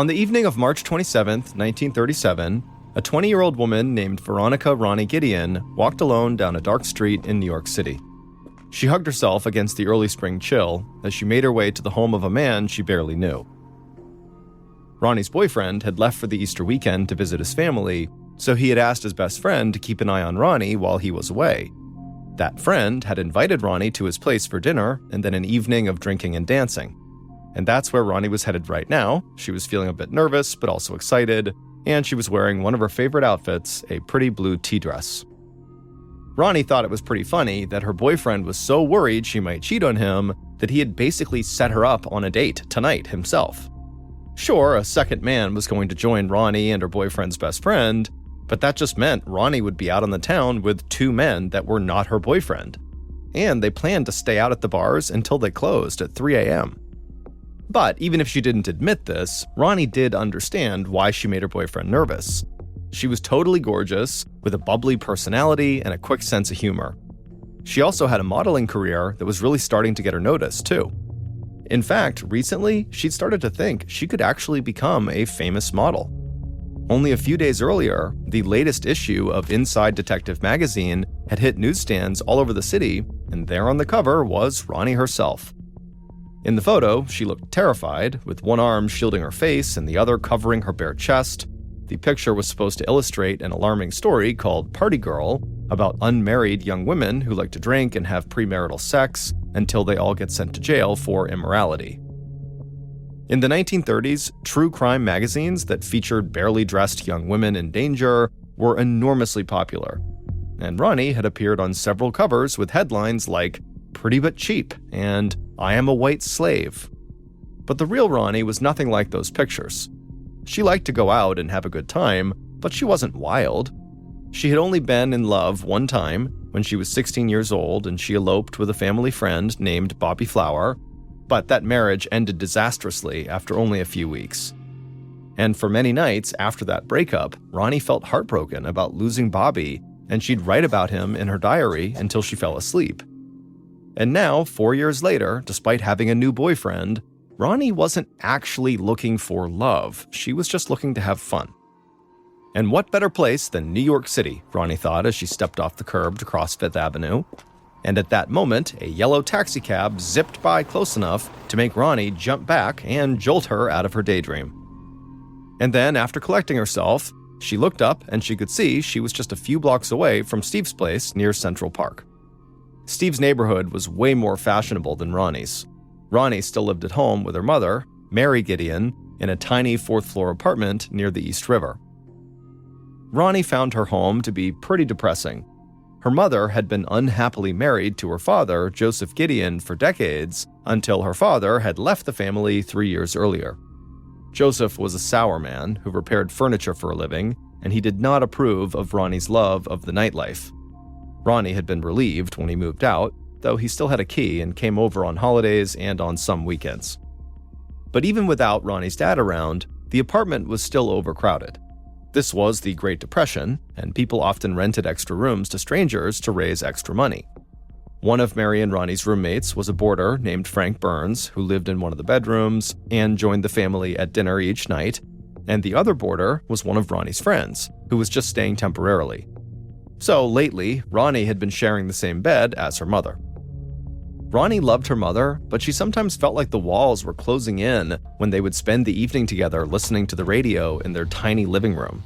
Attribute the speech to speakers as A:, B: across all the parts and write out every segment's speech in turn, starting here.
A: On the evening of March 27, 1937, a 20-year-old woman named Veronica Ronnie Gideon walked alone down a dark street in New York City. She hugged herself against the early spring chill as she made her way to the home of a man she barely knew. Ronnie's boyfriend had left for the Easter weekend to visit his family, so he had asked his best friend to keep an eye on Ronnie while he was away. That friend had invited Ronnie to his place for dinner and then an evening of drinking and dancing. And that's where Ronnie was headed right now. She was feeling a bit nervous, but also excited, and she was wearing one of her favorite outfits, a pretty blue tea dress. Ronnie thought it was pretty funny that her boyfriend was so worried she might cheat on him that he had basically set her up on a date tonight himself. Sure, a second man was going to join Ronnie and her boyfriend's best friend, but that just meant Ronnie would be out on the town with two men that were not her boyfriend. And they planned to stay out at the bars until they closed at 3 a.m. But even if she didn't admit this, Ronnie did understand why she made her boyfriend nervous. She was totally gorgeous, with a bubbly personality and a quick sense of humor. She also had a modeling career that was really starting to get her noticed, too. In fact, recently, she'd started to think she could actually become a famous model. Only a few days earlier, the latest issue of Inside Detective magazine had hit newsstands all over the city, and there on the cover was Ronnie herself. In the photo, she looked terrified, with one arm shielding her face and the other covering her bare chest. The picture was supposed to illustrate an alarming story called Party Girl, about unmarried young women who like to drink and have premarital sex until they all get sent to jail for immorality. In the 1930s, true crime magazines that featured barely dressed young women in danger were enormously popular, and Ronnie had appeared on several covers with headlines like "Pretty but Cheap" and "I Am a White Slave." But the real Ronnie was nothing like those pictures. She liked to go out and have a good time, but she wasn't wild. She had only been in love one time, when she was 16 years old and she eloped with a family friend named Bobby Flower, but that marriage ended disastrously after only a few weeks. And for many nights after that breakup, Ronnie felt heartbroken about losing Bobby, and she'd write about him in her diary until she fell asleep. And now, 4 years later, despite having a new boyfriend, Ronnie wasn't actually looking for love. She was just looking to have fun. And what better place than New York City, Ronnie thought as she stepped off the curb to cross Fifth Avenue. And at that moment, a yellow taxicab zipped by close enough to make Ronnie jump back and jolt her out of her daydream. And then, after collecting herself, she looked up and she could see she was just a few blocks away from Steve's place near Central Park. Steve's neighborhood was way more fashionable than Ronnie's. Ronnie still lived at home with her mother, Mary Gideon, in a tiny fourth-floor apartment near the East River. Ronnie found her home to be pretty depressing. Her mother had been unhappily married to her father, Joseph Gideon, for decades, until her father had left the family 3 years earlier. Joseph was a sour man who repaired furniture for a living, and he did not approve of Ronnie's love of the nightlife. Ronnie had been relieved when he moved out, though he still had a key and came over on holidays and on some weekends. But even without Ronnie's dad around, the apartment was still overcrowded. This was the Great Depression, and people often rented extra rooms to strangers to raise extra money. One of Mary and Ronnie's roommates was a boarder named Frank Burns, who lived in one of the bedrooms and joined the family at dinner each night, and the other boarder was one of Ronnie's friends, who was just staying temporarily. So lately, Ronnie had been sharing the same bed as her mother. Ronnie loved her mother, but she sometimes felt like the walls were closing in when they would spend the evening together listening to the radio in their tiny living room.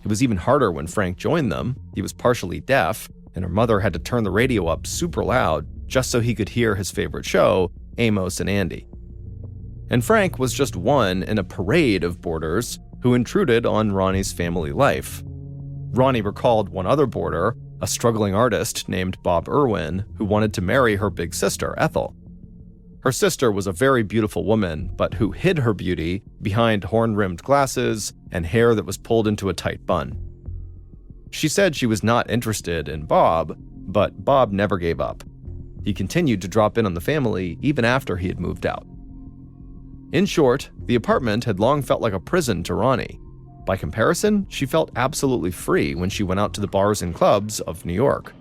A: It was even harder when Frank joined them. He was partially deaf, and her mother had to turn the radio up super loud just so he could hear his favorite show, Amos and Andy. And Frank was just one in a parade of boarders who intruded on Ronnie's family life. Ronnie recalled one other boarder, a struggling artist named Bob Irwin, who wanted to marry her big sister, Ethel. Her sister was a very beautiful woman, but who hid her beauty behind horn-rimmed glasses and hair that was pulled into a tight bun. She said she was not interested in Bob, but Bob never gave up. He continued to drop in on the family even after he had moved out. In short, the apartment had long felt like a prison to Ronnie. By comparison, she felt absolutely free when she went out to the bars and clubs of New York.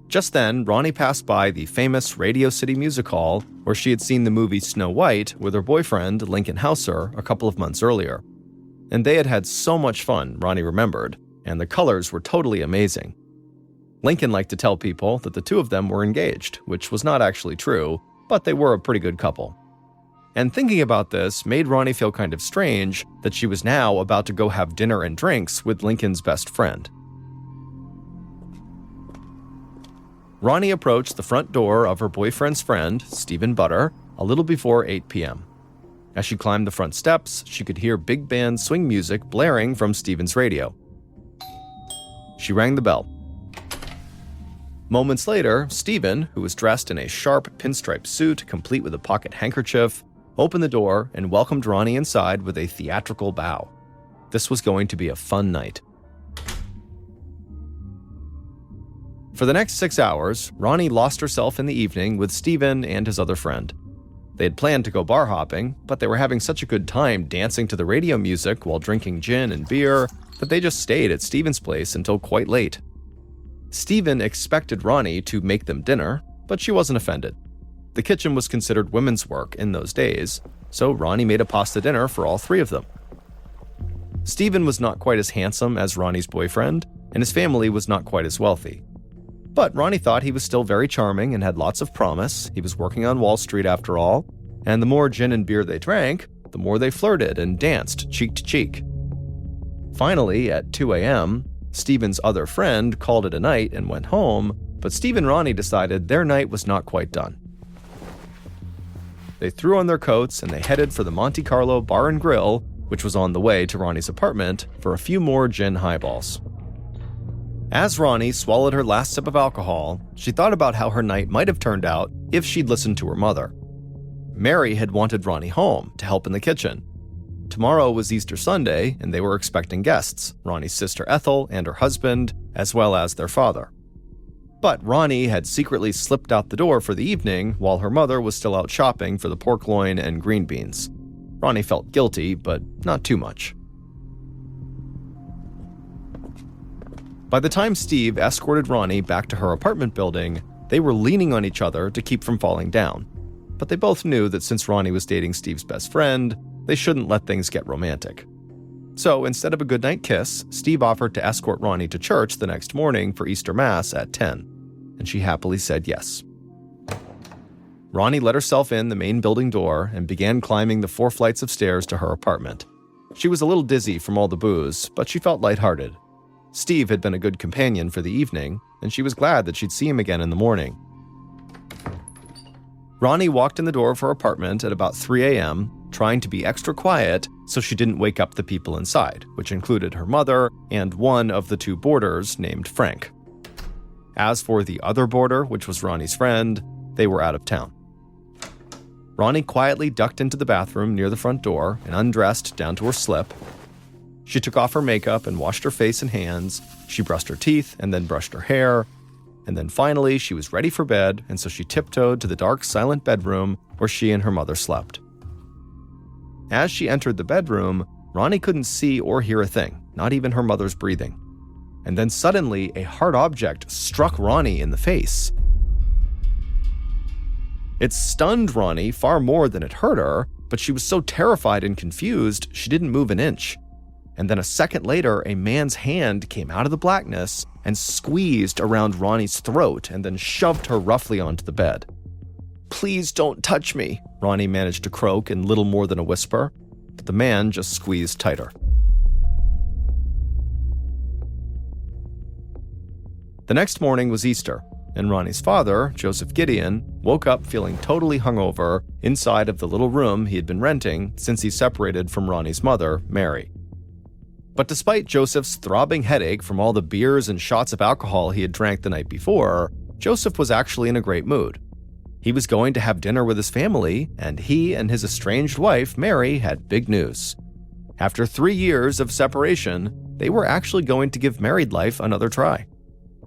A: Just then, Ronnie passed by the famous Radio City Music Hall where she had seen the movie Snow White with her boyfriend, Lincoln Hauser, a couple of months earlier. And they had had so much fun, Ronnie remembered, and the colors were totally amazing. Lincoln liked to tell people that the two of them were engaged, which was not actually true, but they were a pretty good couple. And thinking about this made Ronnie feel kind of strange that she was now about to go have dinner and drinks with Lincoln's best friend. Ronnie approached the front door of her boyfriend's friend, Stephen Butter, a little before 8 p.m. As she climbed the front steps, she could hear big band swing music blaring from Stephen's radio. She rang the bell. Moments later, Stephen, who was dressed in a sharp pinstripe suit complete with a pocket handkerchief, opened the door and welcomed Ronnie inside with a theatrical bow. This was going to be a fun night. For the next 6 hours, Ronnie lost herself in the evening with Stephen and his other friend. They had planned to go bar hopping, but they were having such a good time dancing to the radio music while drinking gin and beer that they just stayed at Stephen's place until quite late. Stephen expected Ronnie to make them dinner, but she wasn't offended. The kitchen was considered women's work in those days, so Ronnie made a pasta dinner for all three of them. Stephen was not quite as handsome as Ronnie's boyfriend, and his family was not quite as wealthy. But Ronnie thought he was still very charming and had lots of promise. He was working on Wall Street after all, and the more gin and beer they drank, the more they flirted and danced cheek to cheek. Finally, at 2 a.m., Stephen's other friend called it a night and went home, but Steve and Ronnie decided their night was not quite done. They threw on their coats and they headed for the Monte Carlo Bar and Grill, which was on the way to Ronnie's apartment, for a few more gin highballs. As Ronnie swallowed her last sip of alcohol, she thought about how her night might have turned out if she'd listened to her mother. Mary had wanted Ronnie home to help in the kitchen. Tomorrow was Easter Sunday, and they were expecting guests, Ronnie's sister Ethel and her husband, as well as their father. But Ronnie had secretly slipped out the door for the evening while her mother was still out shopping for the pork loin and green beans. Ronnie felt guilty, but not too much. By the time Steve escorted Ronnie back to her apartment building, they were leaning on each other to keep from falling down. But they both knew that since Ronnie was dating Steve's best friend, they shouldn't let things get romantic. So instead of a goodnight kiss, Steve offered to escort Ronnie to church the next morning for Easter Mass at 10, and she happily said yes. Ronnie let herself in the main building door and began climbing the 4 flights of stairs to her apartment. She was a little dizzy from all the booze, but she felt lighthearted. Steve had been a good companion for the evening, and she was glad that she'd see him again in the morning. Ronnie walked in the door of her apartment at about 3 a.m., trying to be extra quiet so she didn't wake up the people inside, which included her mother and one of the 2 boarders named Frank. As for the other boarder, which was Ronnie's friend, they were out of town. Ronnie quietly ducked into the bathroom near the front door and undressed down to her slip. She took off her makeup and washed her face and hands. She brushed her teeth and then brushed her hair. And then finally, she was ready for bed, and so she tiptoed to the dark, silent bedroom where she and her mother slept. As she entered the bedroom, Ronnie couldn't see or hear a thing, not even her mother's breathing. And then suddenly, a hard object struck Ronnie in the face. It stunned Ronnie far more than it hurt her, but she was so terrified and confused, she didn't move an inch. And then a second later, a man's hand came out of the blackness and squeezed around Ronnie's throat and then shoved her roughly onto the bed. "Please don't touch me," Ronnie managed to croak in little more than a whisper, but the man just squeezed tighter. The next morning was Easter, and Ronnie's father, Joseph Gideon, woke up feeling totally hungover inside of the little room he had been renting since he separated from Ronnie's mother, Mary. But despite Joseph's throbbing headache from all the beers and shots of alcohol he had drank the night before, Joseph was actually in a great mood. He was going to have dinner with his family, and he and his estranged wife, Mary, had big news. After 3 years of separation, they were actually going to give married life another try.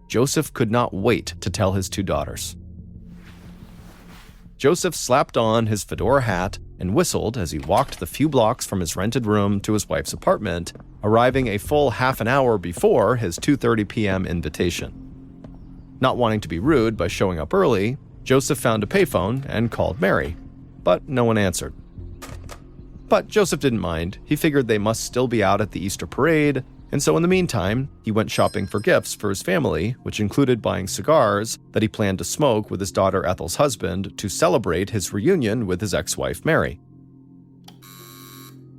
A: Joseph could not wait to tell his 2 daughters. Joseph slapped on his fedora hat and whistled as he walked the few blocks from his rented room to his wife's apartment, arriving a full half an hour before his 2:30 p.m. invitation. Not wanting to be rude by showing up early, Joseph found a payphone and called Mary, but no one answered. But Joseph didn't mind. He figured they must still be out at the Easter parade, and so in the meantime, he went shopping for gifts for his family, which included buying cigars that he planned to smoke with his daughter Ethel's husband to celebrate his reunion with his ex-wife Mary.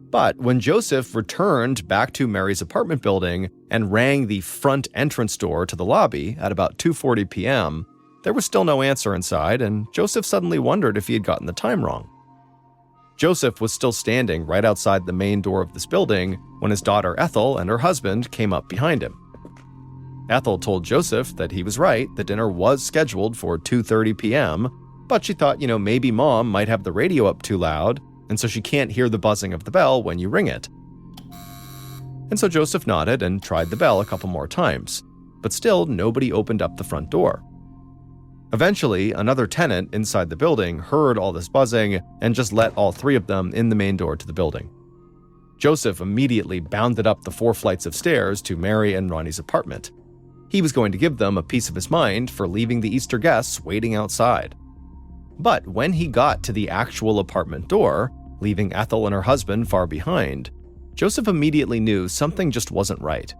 A: But when Joseph returned back to Mary's apartment building and rang the front entrance door to the lobby at about 2:40 p.m., there was still no answer inside, and Joseph suddenly wondered if he had gotten the time wrong. Joseph was still standing right outside the main door of this building when his daughter Ethel and her husband came up behind him. Ethel told Joseph that he was right, the dinner was scheduled for 2:30 p.m., but she thought, maybe Mom might have the radio up too loud, and so she can't hear the buzzing of the bell when you ring it. And so Joseph nodded and tried the bell a couple more times, but still nobody opened up the front door. Eventually, another tenant inside the building heard all this buzzing and just let all three of them in the main door to the building. Joseph immediately bounded up the 4 flights of stairs to Mary and Ronnie's apartment. He was going to give them a piece of his mind for leaving the Easter guests waiting outside. But when he got to the actual apartment door, leaving Ethel and her husband far behind, Joseph immediately knew something just wasn't right.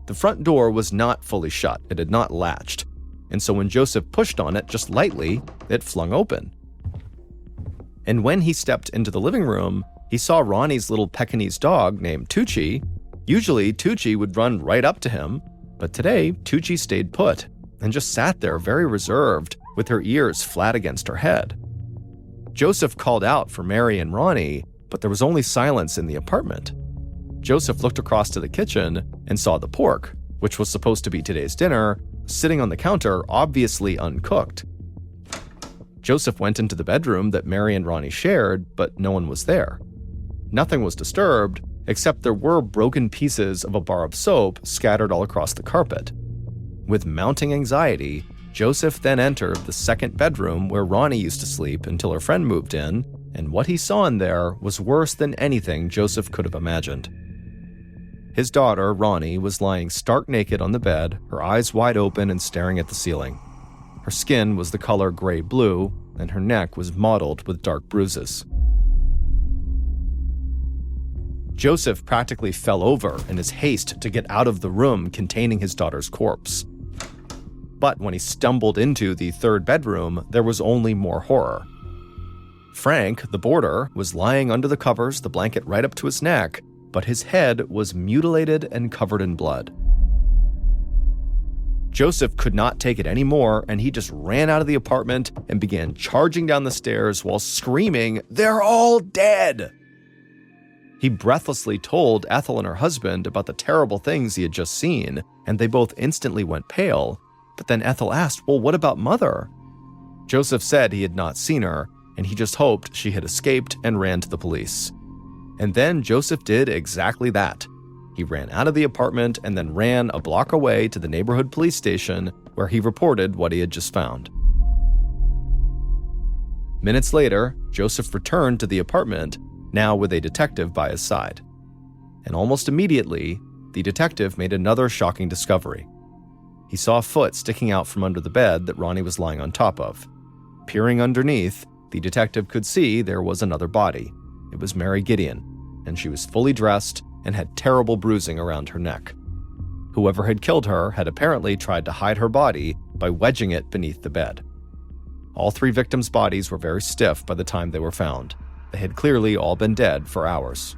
A: The front door was not fully shut, it had not latched, and so when Joseph pushed on it just lightly, it flung open. And when he stepped into the living room, he saw Ronnie's little Pekingese dog named Tucci. Usually, Tucci would run right up to him, but today, Tucci stayed put and just sat there very reserved, with her ears flat against her head. Joseph called out for Mary and Ronnie, but there was only silence in the apartment. Joseph looked across to the kitchen and saw the pork, which was supposed to be today's dinner, sitting on the counter, obviously uncooked. Joseph went into the bedroom that Mary and Ronnie shared, but no one was there. Nothing was disturbed, except there were broken pieces of a bar of soap scattered all across the carpet. With mounting anxiety, Joseph then entered the second bedroom where Ronnie used to sleep until her friend moved in, and what he saw in there was worse than anything Joseph could have imagined. His daughter, Ronnie, was lying stark naked on the bed, her eyes wide open and staring at the ceiling. Her skin was the color gray-blue, and her neck was mottled with dark bruises. Joseph practically fell over in his haste to get out of the room containing his daughter's corpse. But when he stumbled into the third bedroom, there was only more horror. Frank, the boarder, was lying under the covers, the blanket right up to his neck, but his head was mutilated and covered in blood. Joseph could not take it anymore, and he just ran out of the apartment and began charging down the stairs while screaming, "They're all dead!" He breathlessly told Ethel and her husband about the terrible things he had just seen, and they both instantly went pale. But then Ethel asked, "Well, what about Mother?" Joseph said he had not seen her, and he just hoped she had escaped and ran to the police. And then Joseph did exactly that. He ran out of the apartment and then ran a block away to the neighborhood police station where he reported what he had just found. Minutes later, Joseph returned to the apartment, now with a detective by his side. And almost immediately, the detective made another shocking discovery. He saw a foot sticking out from under the bed that Ronnie was lying on top of. Peering underneath, the detective could see there was another body. It was Mary Gideon, and she was fully dressed and had terrible bruising around her neck. Whoever had killed her had apparently tried to hide her body by wedging it beneath the bed. All 3 victims' bodies were very stiff by the time they were found. They had clearly all been dead for hours.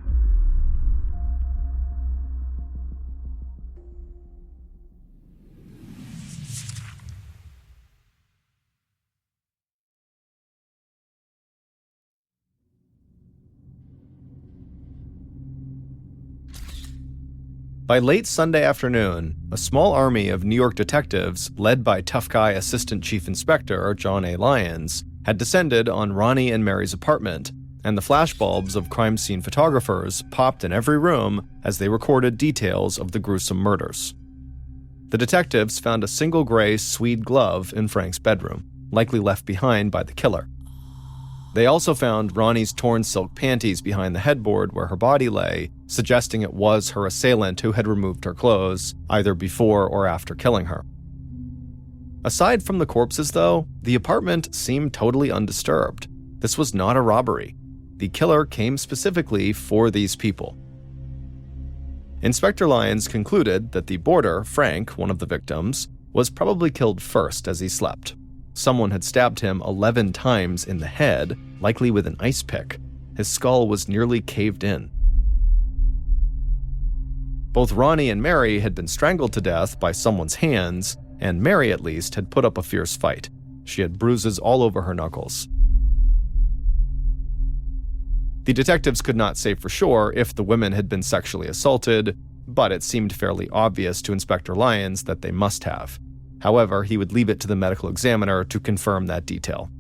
A: By late Sunday afternoon, a small army of New York detectives, led by tough guy Assistant Chief Inspector John A. Lyons, had descended on Ronnie and Mary's apartment, and the flashbulbs of crime scene photographers popped in every room as they recorded details of the gruesome murders. The detectives found a single gray Swede glove in Frank's bedroom, likely left behind by the killer. They also found Ronnie's torn silk panties behind the headboard where her body lay, suggesting it was her assailant who had removed her clothes, either before or after killing her. Aside from the corpses, though, the apartment seemed totally undisturbed. This was not a robbery. The killer came specifically for these people. Inspector Lyons concluded that the boarder, Frank, one of the victims, was probably killed first as he slept. Someone had stabbed him 11 times in the head, likely with an ice pick. His skull was nearly caved in. Both Ronnie and Mary had been strangled to death by someone's hands, and Mary, at least, had put up a fierce fight. She had bruises all over her knuckles. The detectives could not say for sure if the women had been sexually assaulted, but it seemed fairly obvious to Inspector Lyons that they must have. However, he would leave it to the medical examiner to confirm that detail.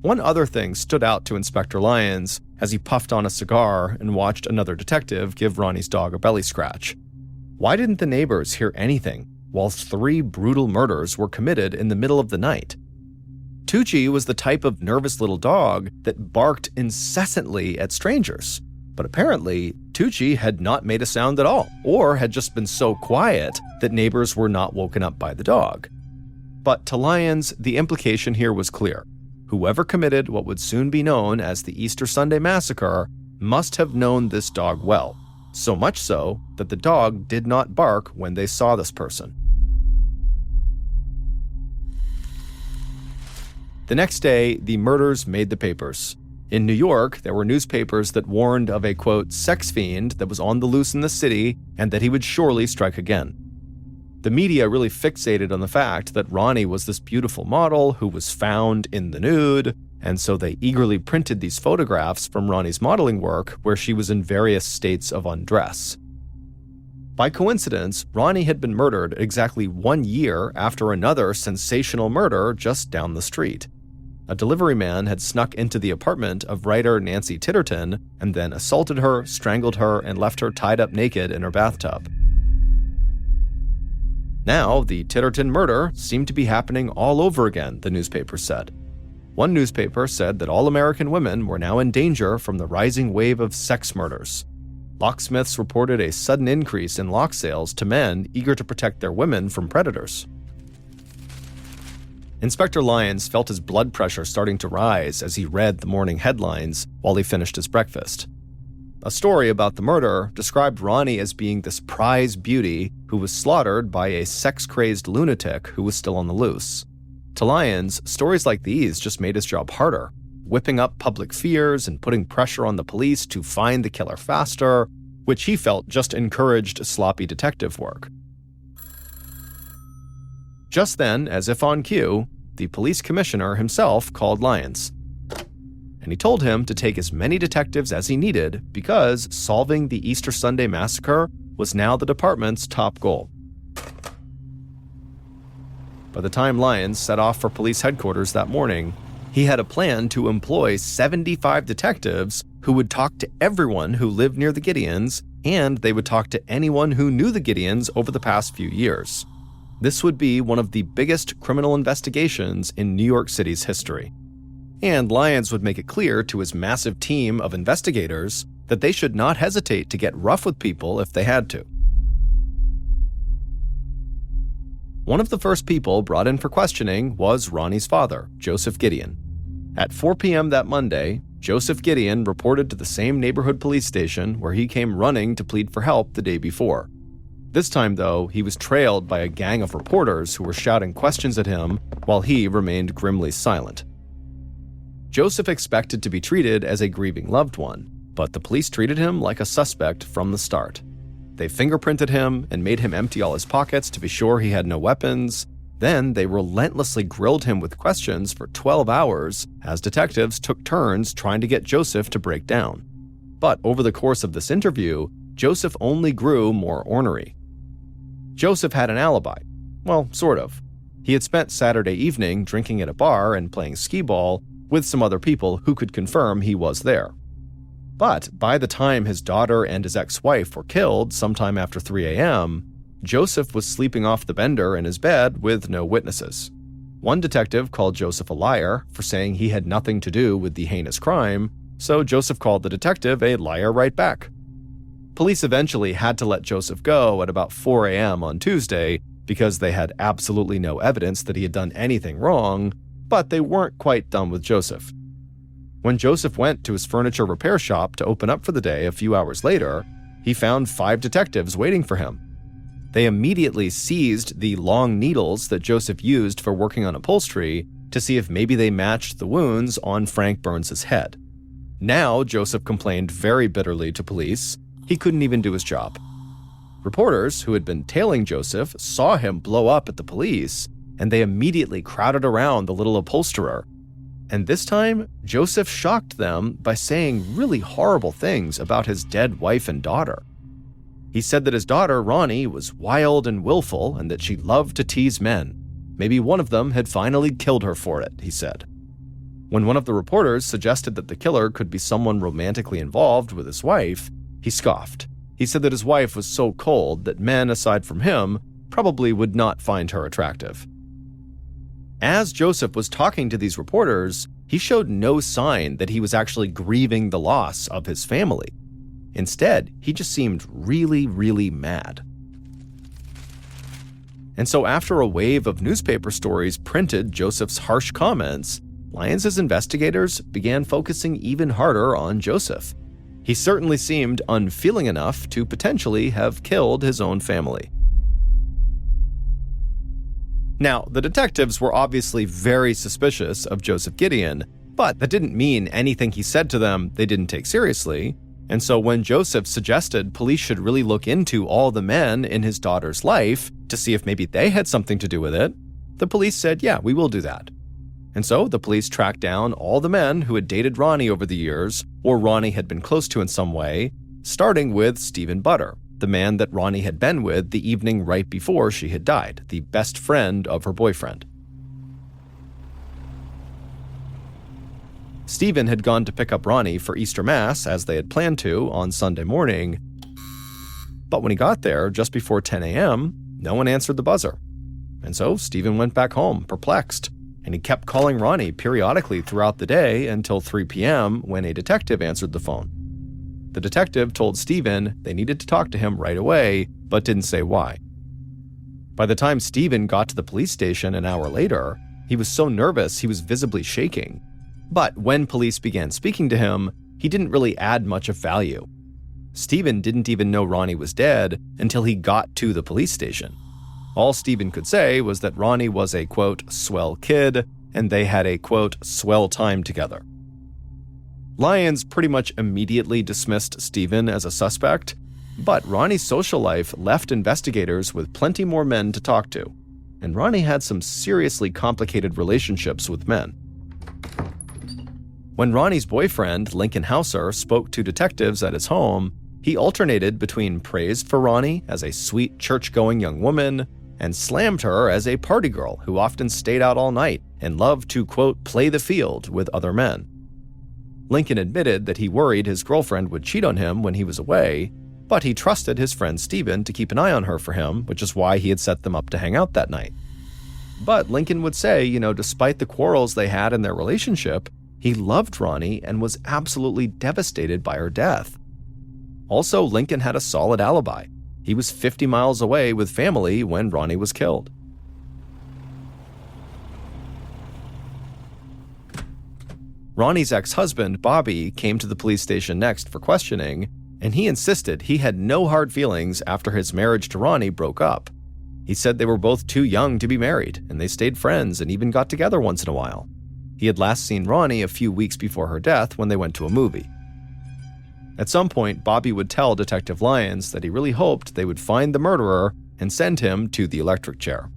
A: One other thing stood out to Inspector Lyons as he puffed on a cigar and watched another detective give Ronnie's dog a belly scratch. Why didn't the neighbors hear anything whilst 3 brutal murders were committed in the middle of the night? Tucci was the type of nervous little dog that barked incessantly at strangers, but apparently Tucci had not made a sound at all, or had just been so quiet that neighbors were not woken up by the dog. But to Lyons, the implication here was clear. Whoever committed what would soon be known as the Easter Sunday Massacre must have known this dog well, so much so that the dog did not bark when they saw this person. The next day, the murders made the papers. In New York, there were newspapers that warned of a, quote, sex fiend that was on the loose in the city and that he would surely strike again. The media really fixated on the fact that Ronnie was this beautiful model who was found in the nude, and so they eagerly printed these photographs from Ronnie's modeling work where she was in various states of undress. By coincidence, Ronnie had been murdered exactly 1 year after another sensational murder just down the street. A delivery man had snuck into the apartment of writer Nancy Titterton and then assaulted her, strangled her, and left her tied up naked in her bathtub. Now, the Titterton murder seemed to be happening all over again, the newspaper said. One newspaper said that all American women were now in danger from the rising wave of sex murders. Locksmiths reported a sudden increase in lock sales to men eager to protect their women from predators. Inspector Lyons felt his blood pressure starting to rise as he read the morning headlines while he finished his breakfast. A story about the murder described Ronnie as being this prize beauty who was slaughtered by a sex-crazed lunatic who was still on the loose. To Lyons, stories like these just made his job harder, whipping up public fears and putting pressure on the police to find the killer faster, which he felt just encouraged sloppy detective work. Just then, as if on cue, the police commissioner himself called Lyons. And he told him to take as many detectives as he needed because solving the Easter Sunday Massacre was now the department's top goal. By the time Lyons set off for police headquarters that morning, he had a plan to employ 75 detectives who would talk to everyone who lived near the Gideons, and they would talk to anyone who knew the Gideons over the past few years. This would be one of the biggest criminal investigations in New York City's history. And Lyons would make it clear to his massive team of investigators that they should not hesitate to get rough with people if they had to. One of the first people brought in for questioning was Ronnie's father, Joseph Gideon. At 4 p.m. that Monday, Joseph Gideon reported to the same neighborhood police station where he came running to plead for help the day before. This time, though, he was trailed by a gang of reporters who were shouting questions at him while he remained grimly silent. Joseph expected to be treated as a grieving loved one, but the police treated him like a suspect from the start. They fingerprinted him and made him empty all his pockets to be sure he had no weapons. Then they relentlessly grilled him with questions for 12 hours as detectives took turns trying to get Joseph to break down. But over the course of this interview, Joseph only grew more ornery. Joseph had an alibi. Well, sort of. He had spent Saturday evening drinking at a bar and playing skee-ball with some other people who could confirm he was there. But by the time his daughter and his ex-wife were killed sometime after 3 a.m., Joseph was sleeping off the bender in his bed with no witnesses. One detective called Joseph a liar for saying he had nothing to do with the heinous crime, so Joseph called the detective a liar right back. Police eventually had to let Joseph go at about 4 a.m. on Tuesday because they had absolutely no evidence that he had done anything wrong, but they weren't quite done with Joseph. When Joseph went to his furniture repair shop to open up for the day a few hours later, he found 5 detectives waiting for him. They immediately seized the long needles that Joseph used for working on upholstery to see if maybe they matched the wounds on Frank Burns' head. Now, Joseph complained very bitterly to police. He couldn't even do his job. Reporters who had been tailing Joseph saw him blow up at the police, and they immediately crowded around the little upholsterer. And this time, Joseph shocked them by saying really horrible things about his dead wife and daughter. He said that his daughter, Ronnie, was wild and willful and that she loved to tease men. Maybe one of them had finally killed her for it, he said. When one of the reporters suggested that the killer could be someone romantically involved with his wife, he scoffed. He said that his wife was so cold that men, aside from him, probably would not find her attractive. As Joseph was talking to these reporters, he showed no sign that he was actually grieving the loss of his family. Instead, he just seemed really, really mad. And so after a wave of newspaper stories printed Joseph's harsh comments, Lyons' investigators began focusing even harder on Joseph. He certainly seemed unfeeling enough to potentially have killed his own family. Now, the detectives were obviously very suspicious of Joseph Gideon, but that didn't mean anything he said to them they didn't take seriously. And so when Joseph suggested police should really look into all the men in his daughter's life to see if maybe they had something to do with it, the police said, yeah, we will do that. And so the police tracked down all the men who had dated Ronnie over the years, or Ronnie had been close to in some way, starting with Stephen Butter, the man that Ronnie had been with the evening right before she had died, the best friend of her boyfriend. Stephen had gone to pick up Ronnie for Easter Mass, as they had planned to, on Sunday morning. But when he got there, just before 10 a.m., no one answered the buzzer. And so Stephen went back home, perplexed, and he kept calling Ronnie periodically throughout the day until 3 p.m. when a detective answered the phone. The detective told Stephen they needed to talk to him right away, but didn't say why. By the time Stephen got to the police station an hour later, he was so nervous he was visibly shaking. But when police began speaking to him, he didn't really add much of value. Stephen didn't even know Ronnie was dead until he got to the police station. All Stephen could say was that Ronnie was a, quote, swell kid, and they had a, quote, swell time together. Lyons pretty much immediately dismissed Stephen as a suspect, but Ronnie's social life left investigators with plenty more men to talk to, and Ronnie had some seriously complicated relationships with men. When Ronnie's boyfriend, Lincoln Hauser, spoke to detectives at his home, he alternated between praise for Ronnie as a sweet church-going young woman and slammed her as a party girl who often stayed out all night and loved to, quote, play the field with other men. Lincoln admitted that he worried his girlfriend would cheat on him when he was away, but he trusted his friend Stephen to keep an eye on her for him, which is why he had set them up to hang out that night. But Lincoln would say, despite the quarrels they had in their relationship, he loved Ronnie and was absolutely devastated by her death. Also, Lincoln had a solid alibi. He was 50 miles away with family when Ronnie was killed. Ronnie's ex-husband, Bobby, came to the police station next for questioning, and he insisted he had no hard feelings after his marriage to Ronnie broke up. He said they were both too young to be married, and they stayed friends and even got together once in a while. He had last seen Ronnie a few weeks before her death when they went to a movie. At some point, Bobby would tell Detective Lyons that he really hoped they would find the murderer and send him to the electric chair.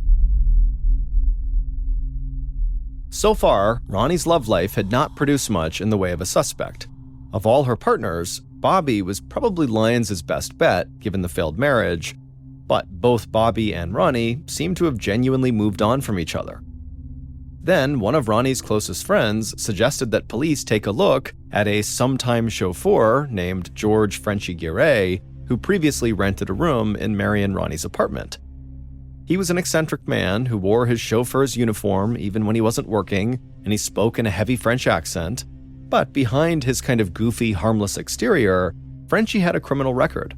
A: So far, Ronnie's love life had not produced much in the way of a suspect. Of all her partners, Bobby was probably Lyons' best bet, given the failed marriage, but both Bobby and Ronnie seemed to have genuinely moved on from each other. Then, one of Ronnie's closest friends suggested that police take a look at a sometime chauffeur named George Frenchy Guéret, who previously rented a room in Mary and Ronnie's apartment. He was an eccentric man who wore his chauffeur's uniform even when he wasn't working, and he spoke in a heavy French accent. But behind his kind of goofy, harmless exterior, Frenchy had a criminal record.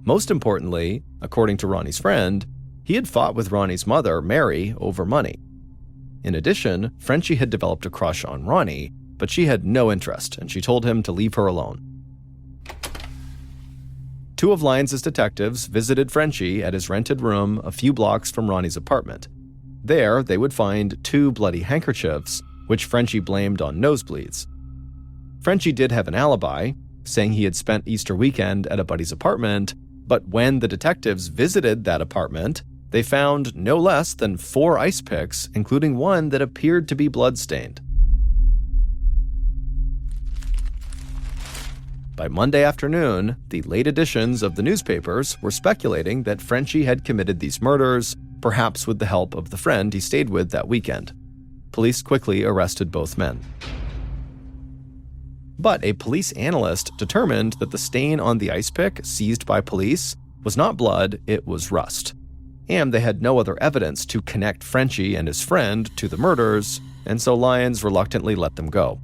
A: Most importantly, according to Ronnie's friend, He had fought with Ronnie's mother, Mary, over money. In addition, Frenchie had developed a crush on Ronnie, but she had no interest, and she told him to leave her alone. Two of Lyons' detectives visited Frenchie at his rented room a few blocks from Ronnie's apartment. There, they would find 2 bloody handkerchiefs, which Frenchie blamed on nosebleeds. Frenchie did have an alibi, saying he had spent Easter weekend at a buddy's apartment, but when the detectives visited that apartment, they found no less than 4 ice picks, including one that appeared to be blood-stained. By Monday afternoon, the late editions of the newspapers were speculating that Frenchie had committed these murders, perhaps with the help of the friend he stayed with that weekend. Police quickly arrested both men. But a police analyst determined that the stain on the ice pick seized by police was not blood, it was rust. And they had no other evidence to connect Frenchie and his friend to the murders, and so Lyons reluctantly let them go.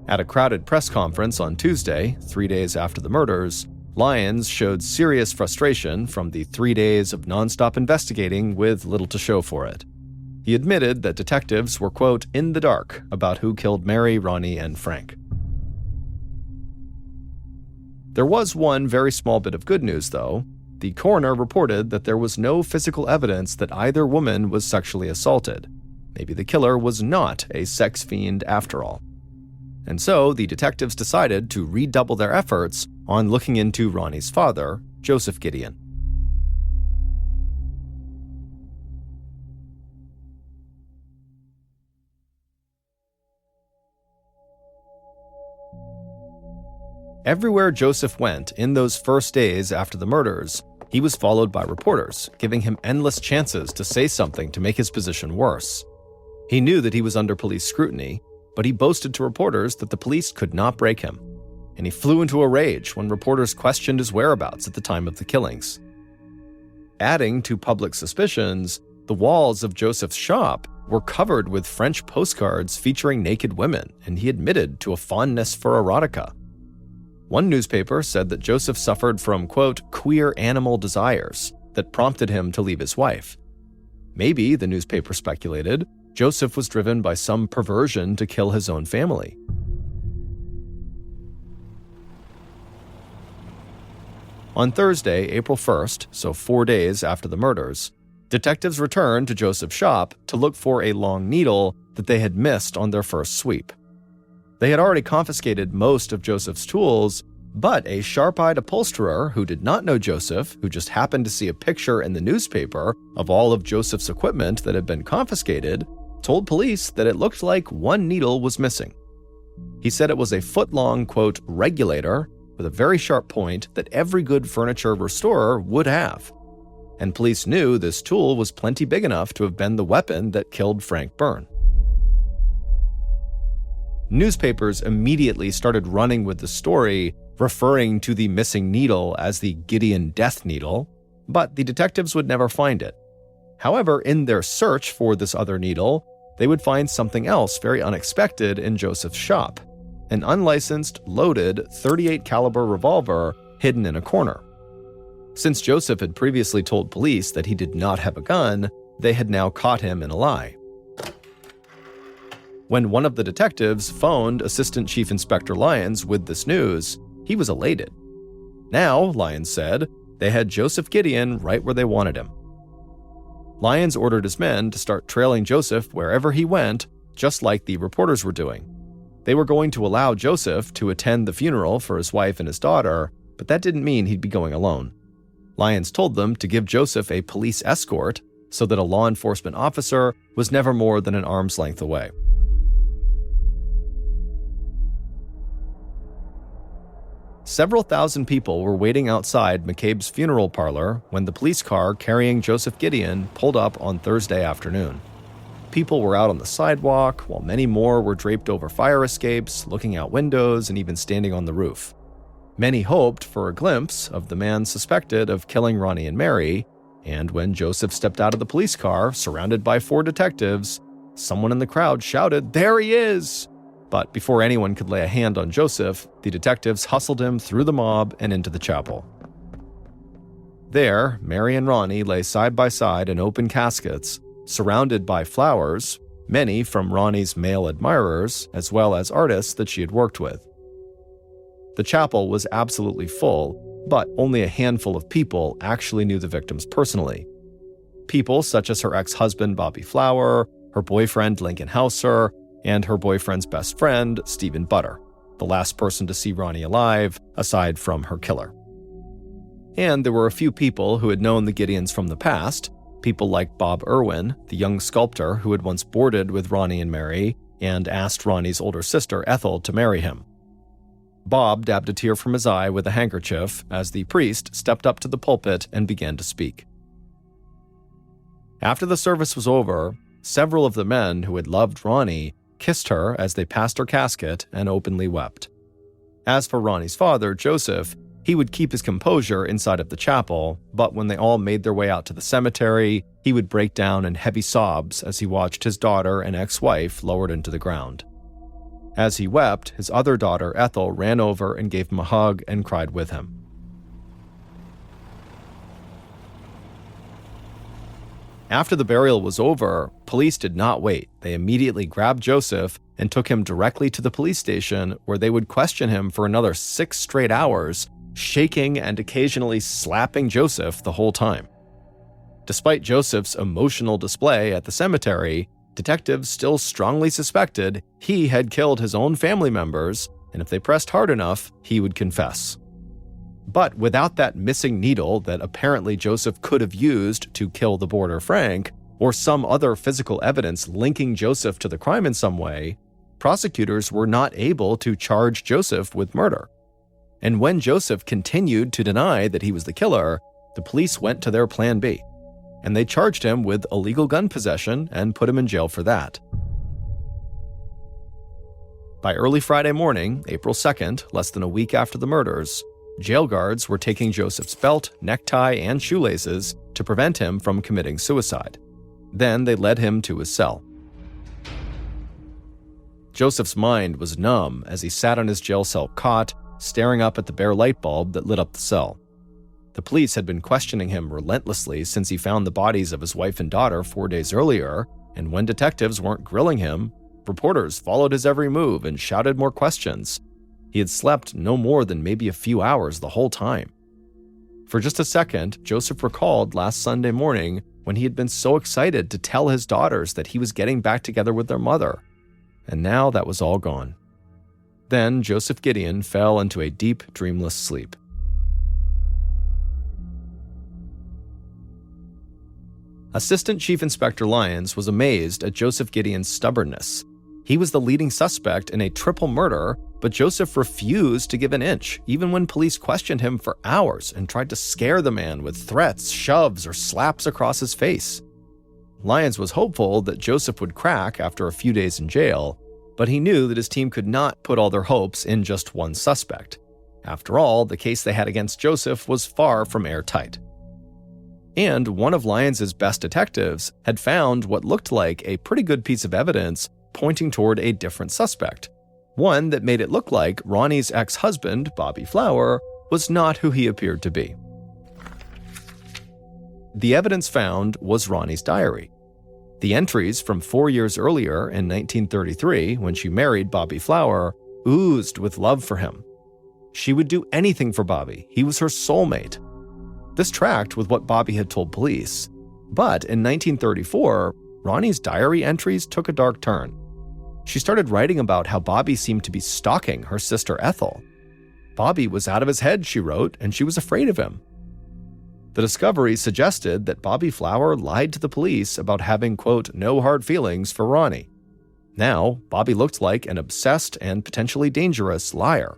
A: At a crowded press conference on Tuesday, 3 days after the murders, Lyons showed serious frustration from the 3 days of nonstop investigating with little to show for it. He admitted that detectives were, quote, in the dark about who killed Mary, Ronnie, and Frank. There was one very small bit of good news, though. The coroner reported that there was no physical evidence that either woman was sexually assaulted. Maybe the killer was not a sex fiend after all. And so the detectives decided to redouble their efforts on looking into Ronnie's father, Joseph Gideon. Everywhere Joseph went in those first days after the murders, he was followed by reporters, giving him endless chances to say something to make his position worse. He knew that he was under police scrutiny, but he boasted to reporters that the police could not break him, and he flew into a rage when reporters questioned his whereabouts at the time of the killings. Adding to public suspicions, the walls of Joseph's shop were covered with French postcards featuring naked women, and he admitted to a fondness for erotica. One newspaper said that Joseph suffered from, quote, queer animal desires that prompted him to leave his wife. Maybe, the newspaper speculated, Joseph was driven by some perversion to kill his own family. On Thursday, April 1st, so 4 days after the murders, detectives returned to Joseph's shop to look for a long needle that they had missed on their first sweep. They had already confiscated most of Joseph's tools, but a sharp-eyed upholsterer who did not know Joseph, who just happened to see a picture in the newspaper of all of Joseph's equipment that had been confiscated, told police that it looked like one needle was missing. He said it was a foot-long, quote, regulator with a very sharp point that every good furniture restorer would have. And police knew this tool was plenty big enough to have been the weapon that killed Frank Byrne. Newspapers immediately started running with the story, referring to the missing needle as the Gideon death needle, but the detectives would never find it. However, in their search for this other needle, they would find something else very unexpected in Joseph's shop, an unlicensed, loaded .38 caliber revolver hidden in a corner. Since Joseph had previously told police that he did not have a gun, they had now caught him in a lie. When one of the detectives phoned Assistant Chief Inspector Lyons with this news, he was elated. Now, Lyons said, they had Joseph Gideon right where they wanted him. Lyons ordered his men to start trailing Joseph wherever he went, just like the reporters were doing. They were going to allow Joseph to attend the funeral for his wife and his daughter, but that didn't mean he'd be going alone. Lyons told them to give Joseph a police escort so that a law enforcement officer was never more than an arm's length away. Several thousand people were waiting outside McCabe's funeral parlor when the police car carrying Joseph Gideon pulled up on Thursday afternoon. People were out on the sidewalk, while many more were draped over fire escapes, looking out windows, and even standing on the roof. Many hoped for a glimpse of the man suspected of killing Ronnie and Mary, and when Joseph stepped out of the police car, surrounded by 4 detectives, someone in the crowd shouted, "There he is!" But before anyone could lay a hand on Joseph, the detectives hustled him through the mob and into the chapel. There, Mary and Ronnie lay side by side in open caskets, surrounded by flowers, many from Ronnie's male admirers, as well as artists that she had worked with. The chapel was absolutely full, but only a handful of people actually knew the victims personally. People such as her ex-husband Bobby Flower, her boyfriend Lincoln Hauser, and her boyfriend's best friend Stephen Butter, the last person to see Ronnie alive, aside from her killer. And there were a few people who had known the Gideons from the past, people like Bob Irwin, the young sculptor who had once boarded with Ronnie and Mary and asked Ronnie's older sister Ethel to marry him. Bob dabbed a tear from his eye with a handkerchief as the priest stepped up to the pulpit and began to speak. After the service was over, several of the men who had loved Ronnie kissed her as they passed her casket and openly wept. As for Ronnie's father, Joseph, he would keep his composure inside of the chapel, but when they all made their way out to the cemetery, he would break down in heavy sobs as he watched his daughter and ex-wife lowered into the ground. As he wept, his other daughter, Ethel, ran over and gave him a hug and cried with him. After the burial was over, police did not wait. They immediately grabbed Joseph and took him directly to the police station, where they would question him for another 6 straight hours, shaking and occasionally slapping Joseph the whole time. Despite Joseph's emotional display at the cemetery, detectives still strongly suspected he had killed his own family members, and if they pressed hard enough, he would confess. But without that missing needle that apparently Joseph could have used to kill the boarder Frank, or some other physical evidence linking Joseph to the crime in some way, prosecutors were not able to charge Joseph with murder. And when Joseph continued to deny that he was the killer, the police went to their plan B, and they charged him with illegal gun possession and put him in jail for that. By early Friday morning, April 2nd, less than a week after the murders, jail guards were taking Joseph's belt, necktie, and shoelaces to prevent him from committing suicide. Then they led him to his cell. Joseph's mind was numb as he sat on his jail cell cot, staring up at the bare light bulb that lit up the cell. The police had been questioning him relentlessly since he found the bodies of his wife and daughter 4 days earlier, and when detectives weren't grilling him, reporters followed his every move and shouted more questions. He had slept no more than maybe a few hours the whole time. For just a second, Joseph recalled last Sunday morning when he had been so excited to tell his daughters that he was getting back together with their mother. And now that was all gone. Then Joseph Gideon fell into a deep, dreamless sleep. Assistant Chief Inspector Lyons was amazed at Joseph Gideon's stubbornness. He was the leading suspect in a triple murder, but Joseph refused to give an inch, even when police questioned him for hours and tried to scare the man with threats, shoves, or slaps across his face. Lyons was hopeful that Joseph would crack after a few days in jail, but he knew that his team could not put all their hopes in just one suspect. After all, the case they had against Joseph was far from airtight. And one of Lyons' best detectives had found what looked like a pretty good piece of evidence pointing toward a different suspect, one that made it look like Ronnie's ex-husband, Bobby Flower, was not who he appeared to be. The evidence found was Ronnie's diary. The entries from 4 years earlier in 1933, when she married Bobby Flower, oozed with love for him. She would do anything for Bobby. He was her soulmate. This tracked with what Bobby had told police. But in 1934, Ronnie's diary entries took a dark turn. She started writing about how Bobby seemed to be stalking her sister Ethel. Bobby was out of his head, she wrote, and she was afraid of him. The discovery suggested that Bobby Flower lied to the police about having, quote, no hard feelings for Ronnie. Now, Bobby looked like an obsessed and potentially dangerous liar.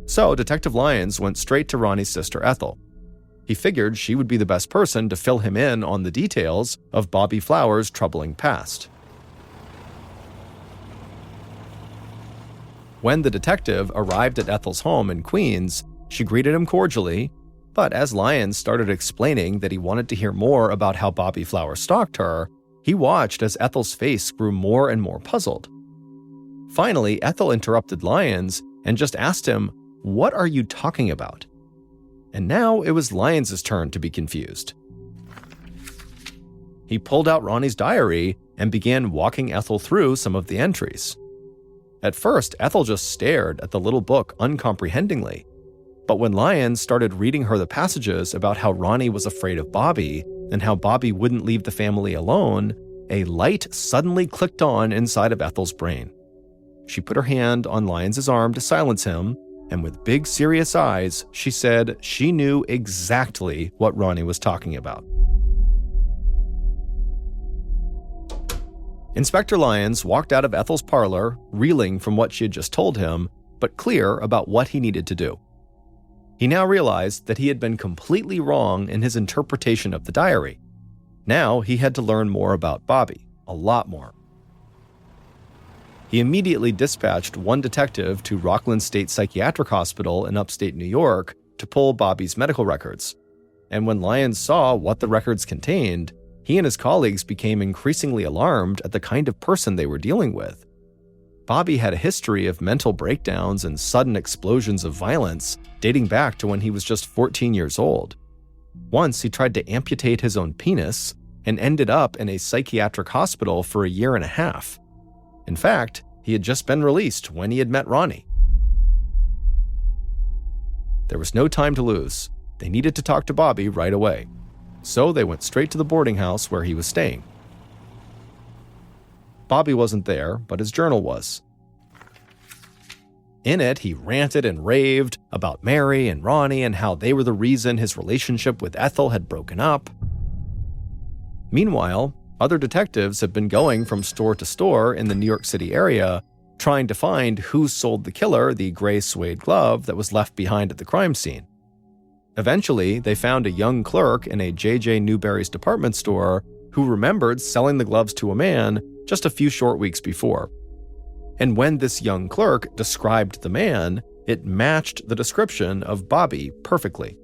A: So, Detective Lyons went straight to Ronnie's sister Ethel. He figured she would be the best person to fill him in on the details of Bobby Flower's troubling past. When the detective arrived at Ethel's home in Queens, she greeted him cordially, but as Lyons started explaining that he wanted to hear more about how Bobby Flower stalked her, he watched as Ethel's face grew more and more puzzled. Finally, Ethel interrupted Lyons and just asked him, "What are you talking about?" And now it was Lyons' turn to be confused. He pulled out Ronnie's diary and began walking Ethel through some of the entries. At first, Ethel just stared at the little book uncomprehendingly. But when Lyons started reading her the passages about how Ronnie was afraid of Bobby and how Bobby wouldn't leave the family alone, a light suddenly clicked on inside of Ethel's brain. She put her hand on Lyons' arm to silence him, and with big, serious eyes, she said she knew exactly what Ronnie was talking about. Inspector Lyons walked out of Ethel's parlor, reeling from what she had just told him, but clear about what he needed to do. He now realized that he had been completely wrong in his interpretation of the diary. Now he had to learn more about Bobby, a lot more. He immediately dispatched one detective to Rockland State Psychiatric Hospital in upstate New York to pull Bobby's medical records. And when Lyons saw what the records contained, he and his colleagues became increasingly alarmed at the kind of person they were dealing with. Bobby had a history of mental breakdowns and sudden explosions of violence dating back to when he was just 14 years old. Once he tried to amputate his own penis and ended up in a psychiatric hospital for a year and a half. In fact, he had just been released when he had met Ronnie. There was no time to lose. They needed to talk to Bobby right away. So they went straight to the boarding house where he was staying. Bobby wasn't there, but his journal was. In it, he ranted and raved about Mary and Ronnie and how they were the reason his relationship with Ethel had broken up. Meanwhile, other detectives have been going from store to store in the New York City area, trying to find who sold the killer the gray suede glove that was left behind at the crime scene. Eventually, they found a young clerk in a J.J. Newberry's department store who remembered selling the gloves to a man just a few short weeks before. And when this young clerk described the man, it matched the description of Bobby perfectly.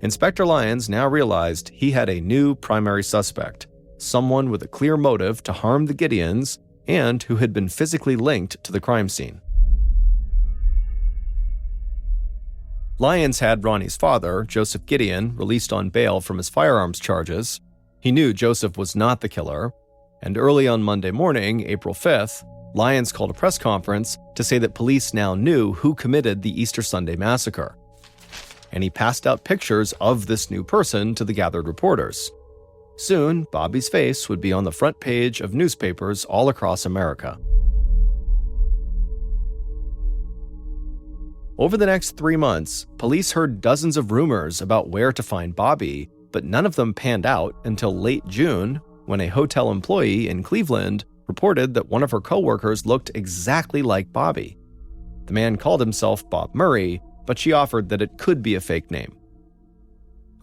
A: Inspector Lyons now realized he had a new primary suspect, someone with a clear motive to harm the Gideons and who had been physically linked to the crime scene. Lyons had Ronnie's father, Joseph Gideon, released on bail from his firearms charges. He knew Joseph was not the killer, and early on Monday morning, April 5th, Lyons called a press conference to say that police now knew who committed the Easter Sunday massacre. And he passed out pictures of this new person to the gathered reporters. Soon, Bobby's face would be on the front page of newspapers all across America. Over the next 3 months, police heard dozens of rumors about where to find Bobby, but none of them panned out until late June, when a hotel employee in Cleveland reported that one of her coworkers looked exactly like Bobby. The man called himself Bob Murray, but she offered that it could be a fake name.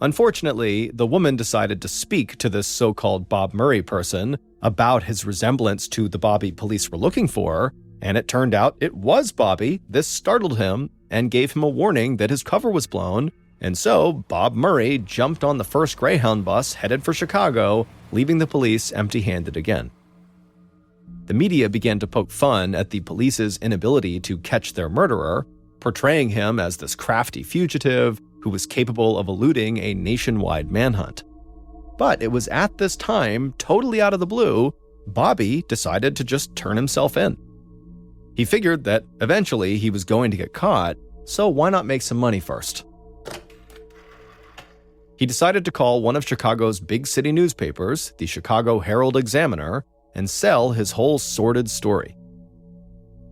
A: Unfortunately, the woman decided to speak to this so-called Bob Murray person about his resemblance to the Bobby police were looking for, and it turned out it was Bobby. This startled him and gave him a warning that his cover was blown, and so Bob Murray jumped on the first Greyhound bus headed for Chicago, leaving the police empty-handed again. The media began to poke fun at the police's inability to catch their murderer, portraying him as this crafty fugitive who was capable of eluding a nationwide manhunt. But it was at this time, totally out of the blue, Bobby decided to just turn himself in. He figured that eventually he was going to get caught, so why not make some money first? He decided to call one of Chicago's big city newspapers, the Chicago Herald-Examiner, and sell his whole sordid story.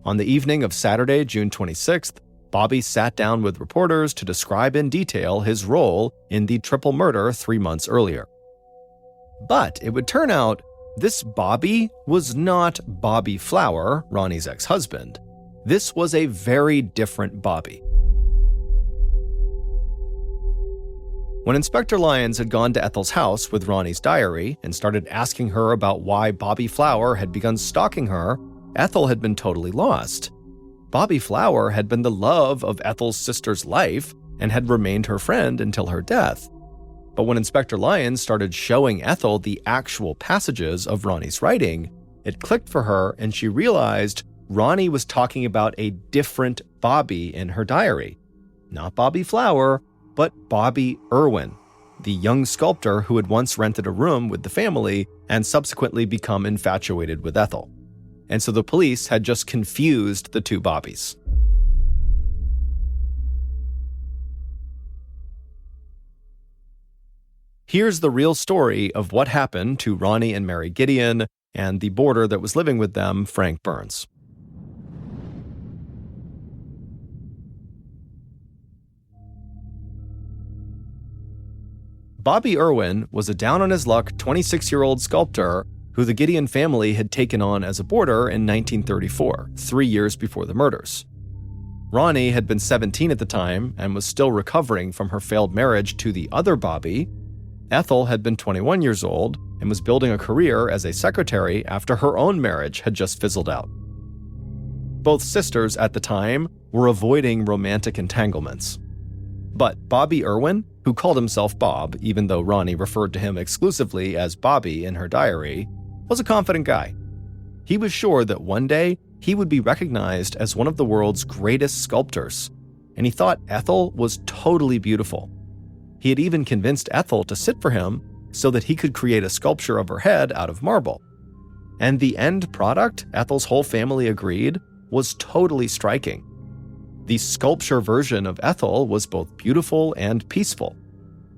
A: On the evening of Saturday, June 26th, Bobby sat down with reporters to describe in detail his role in the triple murder 3 months earlier. But it would turn out this Bobby was not Bobby Flower, Ronnie's ex-husband. This was a very different Bobby. When Inspector Lyons had gone to Ethel's house with Ronnie's diary and started asking her about why Bobby Flower had begun stalking her, Ethel had been totally lost. Bobby Flower had been the love of Ethel's sister's life and had remained her friend until her death. But when Inspector Lyons started showing Ethel the actual passages of Ronnie's writing, it clicked for her and she realized Ronnie was talking about a different Bobby in her diary. Not Bobby Flower, but Bobby Irwin, the young sculptor who had once rented a room with the family and subsequently become infatuated with Ethel. And so the police had just confused the two Bobbies. Here's the real story of what happened to Ronnie and Mary Gideon and the boarder that was living with them, Frank Burns. Bobby Irwin was a down-on-his-luck 26-year-old sculptor who the Gideon family had taken on as a boarder in 1934, 3 years before the murders. Ronnie had been 17 at the time and was still recovering from her failed marriage to the other Bobby. Ethel had been 21 years old and was building a career as a secretary after her own marriage had just fizzled out. Both sisters at the time were avoiding romantic entanglements. But Bobby Irwin, who called himself Bob, even though Ronnie referred to him exclusively as Bobby in her diary, was a confident guy. He was sure that one day he would be recognized as one of the world's greatest sculptors, and he thought Ethel was totally beautiful. He had even convinced Ethel to sit for him so that he could create a sculpture of her head out of marble. And the end product, Ethel's whole family agreed, was totally striking. The sculpture version of Ethel was both beautiful and peaceful.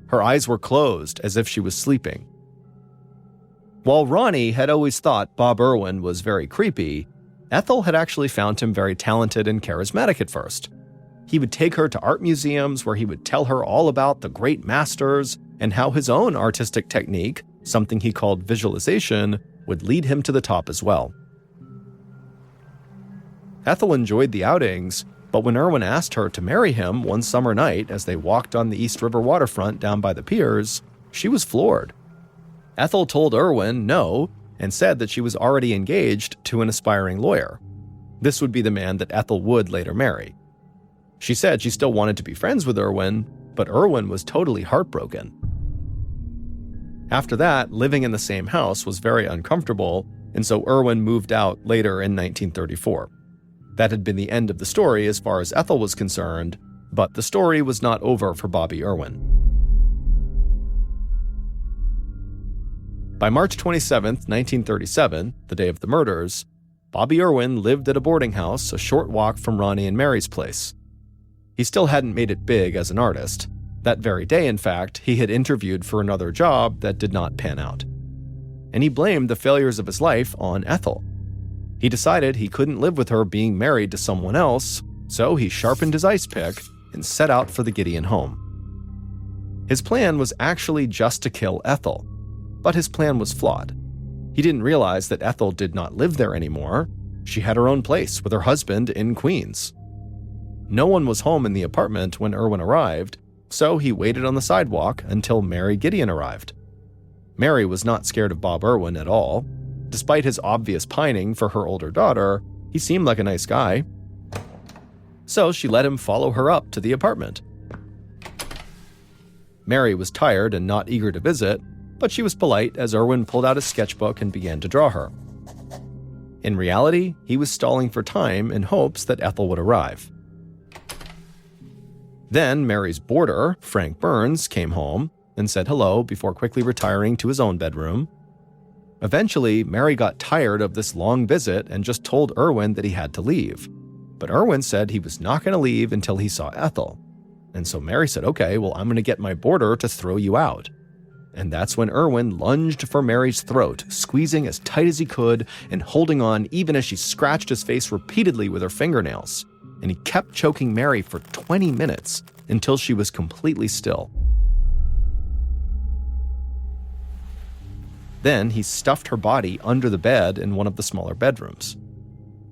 A: Her eyes were closed as if she was sleeping. While Ronnie had always thought Bob Irwin was very creepy, Ethel had actually found him very talented and charismatic at first. He would take her to art museums where he would tell her all about the great masters and how his own artistic technique, something he called visualization, would lead him to the top as well. Ethel enjoyed the outings, but when Irwin asked her to marry him one summer night as they walked on the East River waterfront down by the piers, she was floored. Ethel told Irwin no and said that she was already engaged to an aspiring lawyer. This would be the man that Ethel would later marry. She said she still wanted to be friends with Irwin, but Irwin was totally heartbroken. After that, living in the same house was very uncomfortable, and so Irwin moved out later in 1934. That had been the end of the story as far as Ethel was concerned, but the story was not over for Bobby Irwin. By March 27, 1937, the day of the murders, Bobby Irwin lived at a boarding house a short walk from Ronnie and Mary's place. He still hadn't made it big as an artist. That very day, in fact, he had interviewed for another job that did not pan out. And he blamed the failures of his life on Ethel. He decided he couldn't live with her being married to someone else, so he sharpened his ice pick and set out for the Gideon home. His plan was actually just to kill Ethel, but his plan was flawed. He didn't realize that Ethel did not live there anymore. She had her own place with her husband in Queens. No one was home in the apartment when Irwin arrived, so he waited on the sidewalk until Mary Gideon arrived. Mary was not scared of Bob Irwin at all. Despite his obvious pining for her older daughter, he seemed like a nice guy. So she let him follow her up to the apartment. Mary was tired and not eager to visit, but she was polite as Irwin pulled out his sketchbook and began to draw her. In reality, he was stalling for time in hopes that Ethel would arrive. Then Mary's boarder, Frank Burns, came home and said hello before quickly retiring to his own bedroom. Eventually, Mary got tired of this long visit and just told Irwin that he had to leave. But Irwin said he was not going to leave until he saw Ethel. And so Mary said, okay, well, I'm going to get my boarder to throw you out. And that's when Irwin lunged for Mary's throat, squeezing as tight as he could and holding on even as she scratched his face repeatedly with her fingernails. And he kept choking Mary for 20 minutes until she was completely still. Then he stuffed her body under the bed in one of the smaller bedrooms.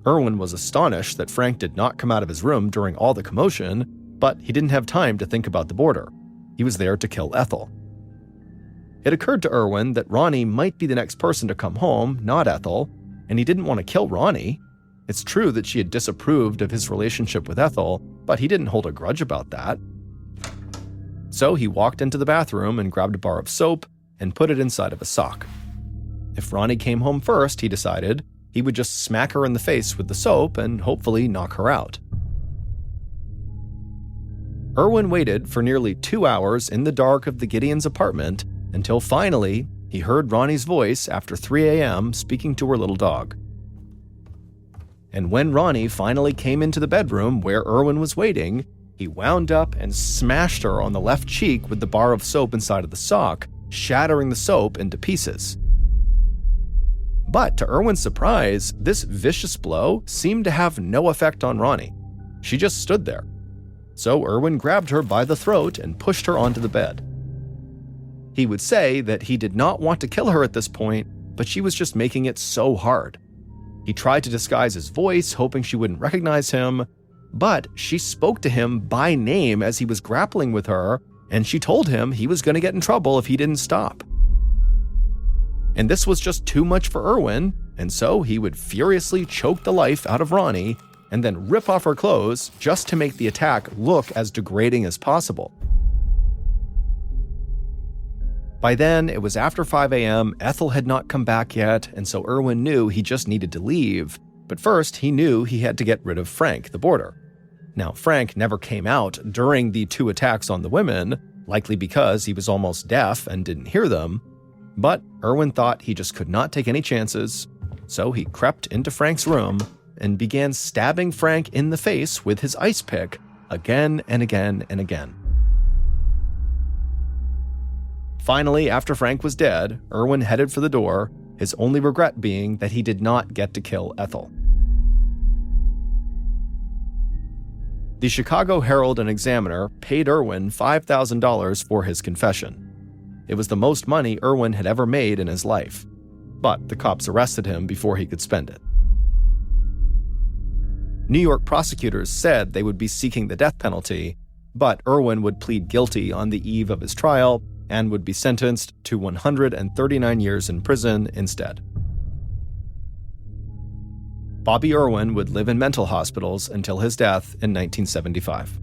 A: Irwin was astonished that Frank did not come out of his room during all the commotion, but he didn't have time to think about the boarder. He was there to kill Ethel. It occurred to Irwin that Ronnie might be the next person to come home, not Ethel, and he didn't want to kill Ronnie. It's true that she had disapproved of his relationship with Ethel, but he didn't hold a grudge about that. So he walked into the bathroom and grabbed a bar of soap and put it inside of a sock. If Ronnie came home first, he decided, he would just smack her in the face with the soap and hopefully knock her out. Erwin waited for nearly 2 hours in the dark of the Gideons' apartment until finally he heard Ronnie's voice after 3 a.m. speaking to her little dog. And when Ronnie finally came into the bedroom where Erwin was waiting, he wound up and smashed her on the left cheek with the bar of soap inside of the sock, shattering the soap into pieces. But to Erwin's surprise, this vicious blow seemed to have no effect on Ronnie. She just stood there. So Erwin grabbed her by the throat and pushed her onto the bed. He would say that he did not want to kill her at this point, but she was just making it so hard. He tried to disguise his voice, hoping she wouldn't recognize him, but she spoke to him by name as he was grappling with her, and she told him he was going to get in trouble if he didn't stop. And this was just too much for Erwin, and so he would furiously choke the life out of Ronnie and then rip off her clothes just to make the attack look as degrading as possible. By then, it was after 5 a.m., Ethel had not come back yet, and so Erwin knew he just needed to leave. But first, he knew he had to get rid of Frank, the boarder. Now, Frank never came out during the 2 attacks on the women, likely because he was almost deaf and didn't hear them. But Erwin thought he just could not take any chances, so he crept into Frank's room and began stabbing Frank in the face with his ice pick again and again and again. Finally, after Frank was dead, Erwin headed for the door, his only regret being that he did not get to kill Ethel. The Chicago Herald and Examiner paid Erwin $5,000 for his confession. It was the most money Erwin had ever made in his life, but the cops arrested him before he could spend it. New York prosecutors said they would be seeking the death penalty, but Erwin would plead guilty on the eve of his trial and would be sentenced to 139 years in prison instead. Bobby Erwin would live in mental hospitals until his death in 1975.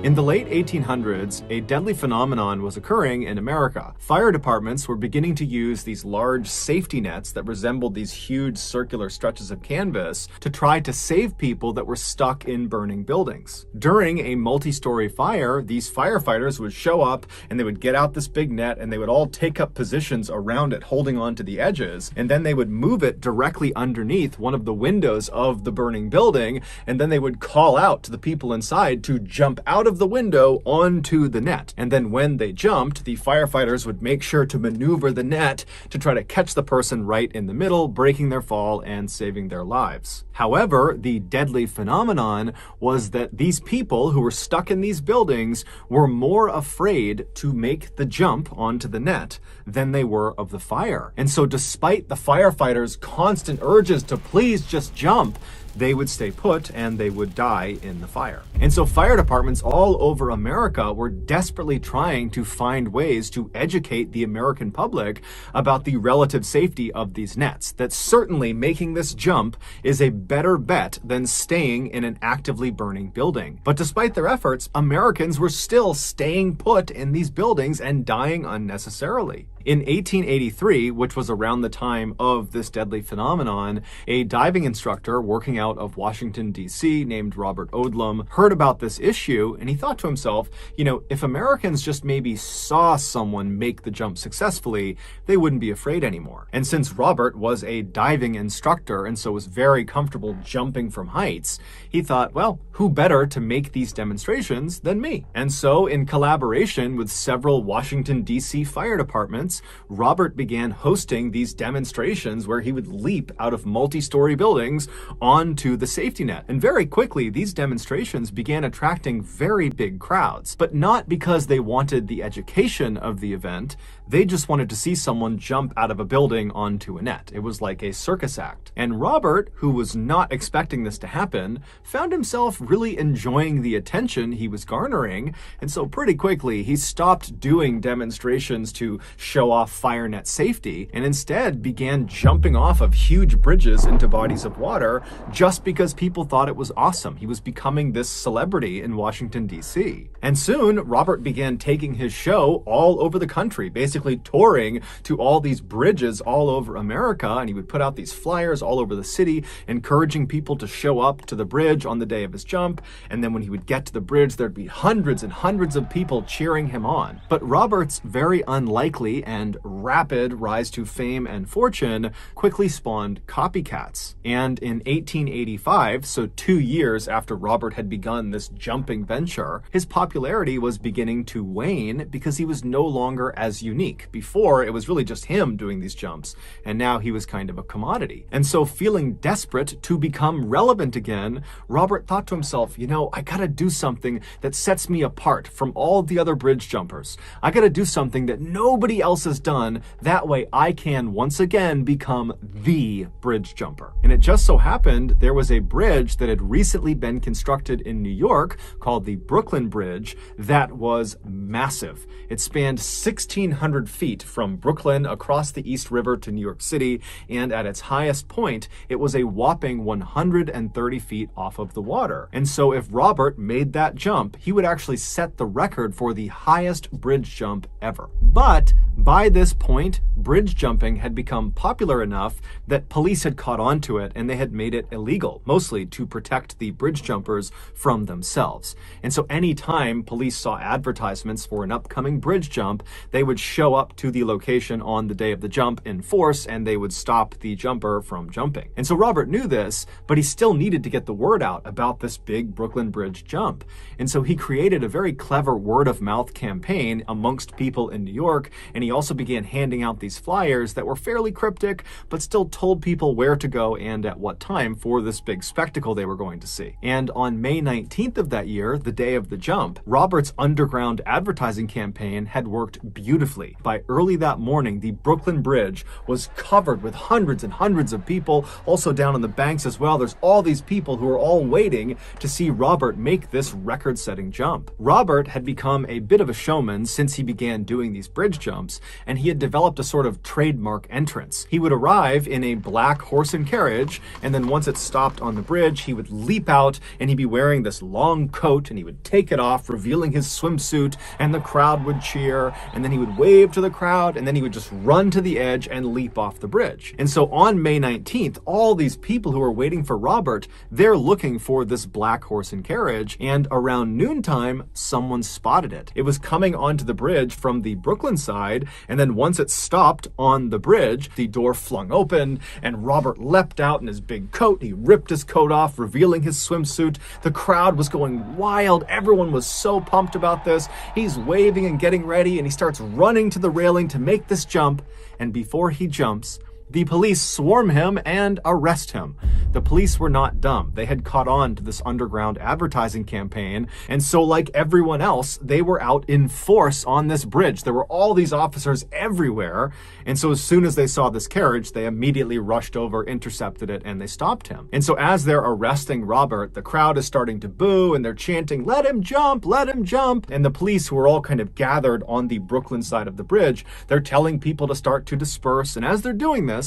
A: In the late 1800s, a deadly phenomenon was occurring in America. Fire departments were beginning to use these large safety nets that resembled these huge circular stretches of canvas to try to save people that were stuck in burning buildings. During a multi-story fire, these firefighters would show up and they would get out this big net and they would all take up positions around it, holding on to the edges, and then they would move it directly underneath one of the windows of the burning building, and then they would call out to the people inside to jump out of the window onto the net. And then when they jumped, the firefighters would make sure to maneuver the net to try to catch the person right in the middle, breaking their fall and saving their lives. However, the deadly phenomenon was that these people who were stuck in these buildings were more afraid to make the jump onto the net than they were of the fire. And so despite the firefighters' constant urges to please just jump, they would stay put and they would die in the fire. And so fire departments all over America were desperately trying to find ways to educate the American public about the relative safety of these nets, that certainly making this jump is a better bet than staying in an actively burning building. But despite their efforts, Americans were still staying put in these buildings and dying unnecessarily. In 1883, which was around the time of this deadly phenomenon, a diving instructor working out of Washington, D.C., named Robert Odlum, heard about this issue, and he thought to himself, if Americans just maybe saw someone make the jump successfully, they wouldn't be afraid anymore. And since Robert was a diving instructor and so was very comfortable jumping from heights, he thought, well, who better to make these demonstrations than me? And so, in collaboration with several Washington, D.C. fire departments, Robert began hosting these demonstrations where he would leap out of multi-story buildings onto the safety net. And very quickly, these demonstrations began attracting very big crowds, but not because they wanted the education of the event. They just wanted to see someone jump out of a building onto a net. It was like a circus act. And Robert, who was not expecting this to happen, found himself really enjoying the attention he was garnering. And so pretty quickly, he stopped doing demonstrations to show show off fire net safety, and instead began jumping off of huge bridges into bodies of water just because people thought it was awesome. He was becoming this celebrity in Washington, D.C. And soon, Robert began taking his show all over the country, basically touring to all these bridges all over America, and he would put out these flyers all over the city, encouraging people to show up to the bridge on the day of his jump, and then when he would get to the bridge, there'd be hundreds and hundreds of people cheering him on. But Robert's very unlikely and rapid rise to fame and fortune quickly spawned copycats. And in 1885, so 2 years after Robert had begun this jumping venture, his popularity was beginning to wane because he was no longer as unique. Before, it was really just him doing these jumps, and now he was kind of a commodity. And so, feeling desperate to become relevant again, Robert thought to himself, you know, I gotta do something that sets me apart from all the other bridge jumpers. I gotta do something that nobody else has done. That way I can once again become the bridge jumper. And it just so happened there was a bridge that had recently been constructed in New York called the Brooklyn Bridge that was massive. It spanned 1,600 feet from Brooklyn across the East River to New York City, and at its highest point, it was a whopping 130 feet off of the water. And so if Robert made that jump, he would actually set the record for the highest bridge jump ever. But by this point, bridge jumping had become popular enough that police had caught on to it and they had made it illegal, mostly to protect the bridge jumpers from themselves. And so anytime police saw advertisements for an upcoming bridge jump, they would show up to the location on the day of the jump in force and they would stop the jumper from jumping. And so Robert knew this, but he still needed to get the word out about this big Brooklyn Bridge jump. And so he created a very clever word-of-mouth campaign amongst people in New York, and he also began handing out these flyers that were fairly cryptic, but still told people where to go and at what time for this big spectacle they were going to see. And on May 19th of that year, the day of the jump, Robert's underground advertising campaign had worked beautifully. By early that morning, the Brooklyn Bridge was covered with hundreds and hundreds of people, also down on the banks as well. There's all these people who are all waiting to see Robert make this record-setting jump. Robert had become a bit of a showman since he began doing these bridge jumps, and he had developed a sort of trademark entrance. He would arrive in a black horse and carriage, and then once it stopped on the bridge, he would leap out, and he'd be wearing this long coat, and he would take it off, revealing his swimsuit, and the crowd would cheer, and then he would wave to the crowd, and then he would just run to the edge and leap off the bridge. And so on May 19th, all these people who are waiting for Robert, they're looking for this black horse and carriage, and around noontime, someone spotted it. It was coming onto the bridge from the Brooklyn side, and then once it stopped on the bridge, the door flung open, and Robert leapt out in his big coat. He ripped his coat off, revealing his swimsuit. The crowd was going wild. Everyone was so pumped about this. He's waving and getting ready, and he starts running to the railing to make this jump, and before he jumps, the police swarm him and arrest him. The police were not dumb. They had caught on to this underground advertising campaign, and so like everyone else, they were out in force on this bridge. There were all these officers everywhere, and so as soon as they saw this carriage, they immediately rushed over, intercepted it, and they stopped him. And so as they're arresting Robert, the crowd is starting to boo, and they're chanting, "Let him jump! Let him jump!" And the police, who are all kind of gathered on the Brooklyn side of the bridge, they're telling people to start to disperse, and as they're doing this,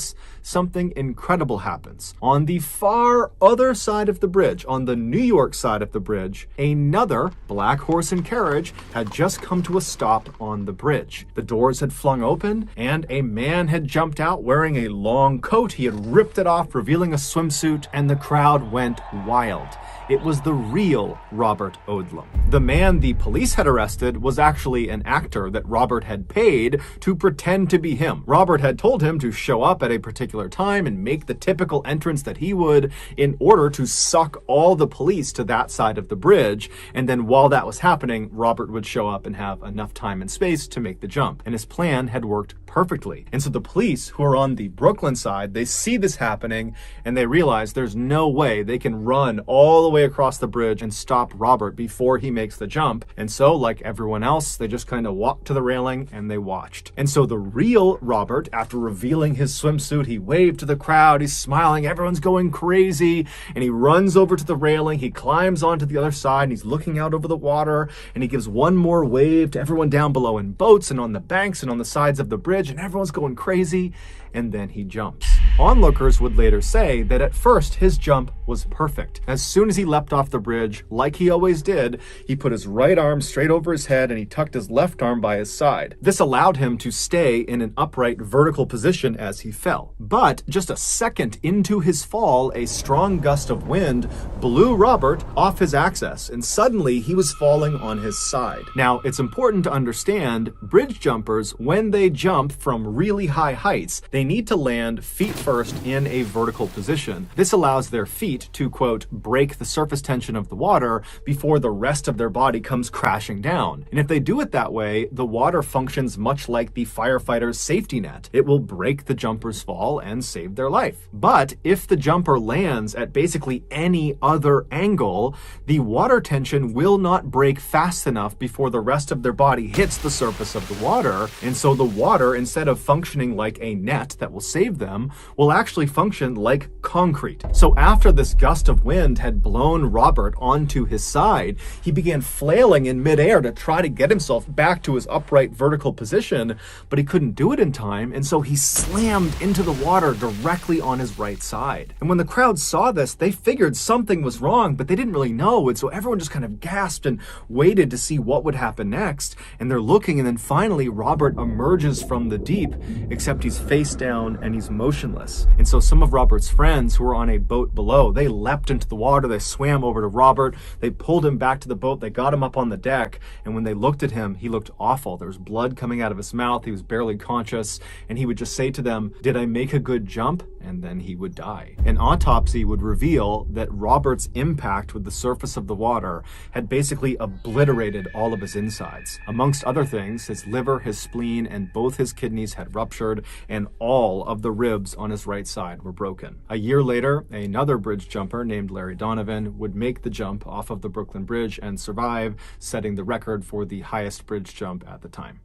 A: something incredible happens. On the far other side of the bridge, on the New York side of the bridge, another black horse and carriage had just come to a stop on the bridge. The doors had flung open, and a man had jumped out wearing a long coat. He had ripped it off, revealing a swimsuit, and the crowd went wild. It was the real Robert Odlum. The man the police had arrested was actually an actor that Robert had paid to pretend to be him. Robert had told him to show up at a particular time and make the typical entrance that he would in order to suck all the police to that side of the bridge. And then while that was happening, Robert would show up and have enough time and space to make the jump. And his plan had worked perfectly. And so the police, who are on the Brooklyn side, they see this happening and they realize there's no way they can run all the way across the bridge and stop Robert before he makes the jump. And so, like everyone else, they just kind of walked to the railing and they watched. And so the real Robert, after revealing his swimsuit
B: swimsuit. He waved to the crowd. He's smiling. Everyone's going crazy. And he runs over to the railing. He climbs onto the other side, and he's looking out over the water. And he gives one more wave to everyone down below in boats and on the banks and on the sides of the bridge. And everyone's going crazy. And then he jumps. Onlookers would later say that at first his jump was perfect. As soon as he leapt off the bridge, like he always did, he put his right arm straight over his head and he tucked his left arm by his side. This allowed him to stay in an upright vertical position as he fell. But just a second into his fall, a strong gust of wind blew Robert off his axis, and suddenly he was falling on his side. Now, it's important to understand, bridge jumpers, when they jump from really high heights, they need to land feet first in a vertical position. This allows their feet to, quote, break the surface tension of the water before the rest of their body comes crashing down. And if they do it that way, the water functions much like the firefighter's safety net. It will break the jumper's fall and save their life. But if the jumper lands at basically any other angle, the water tension will not break fast enough before the rest of their body hits the surface of the water. And so the water, instead of functioning like a net that will save them, will actually function like concrete. So after this gust of wind had blown Robert onto his side, he began flailing in midair to try to get himself back to his upright vertical position, but he couldn't do it in time, and so he slammed into the water directly on his right side. And when the crowd saw this, they figured something was wrong, but they didn't really know, and so everyone just kind of gasped and waited to see what would happen next. And they're looking, and then finally Robert emerges from the deep, except he's face down and he's motionless. And so some of Robert's friends who were on a boat below, they leapt into the water, they swam over to Robert, they pulled him back to the boat, they got him up on the deck, and when they looked at him, he looked awful. There was blood coming out of his mouth, he was barely conscious, and he would just say to them, "Did I make a good jump?" And then he would die. An autopsy would reveal that Robert's impact with the surface of the water had basically obliterated all of his insides. Amongst other things, his liver, his spleen, and both his kidneys had ruptured, and all of the ribs on his right side were broken. A year later, another bridge jumper named Larry Donovan would make the jump off of the Brooklyn Bridge and survive, setting the record for the highest bridge jump at the time.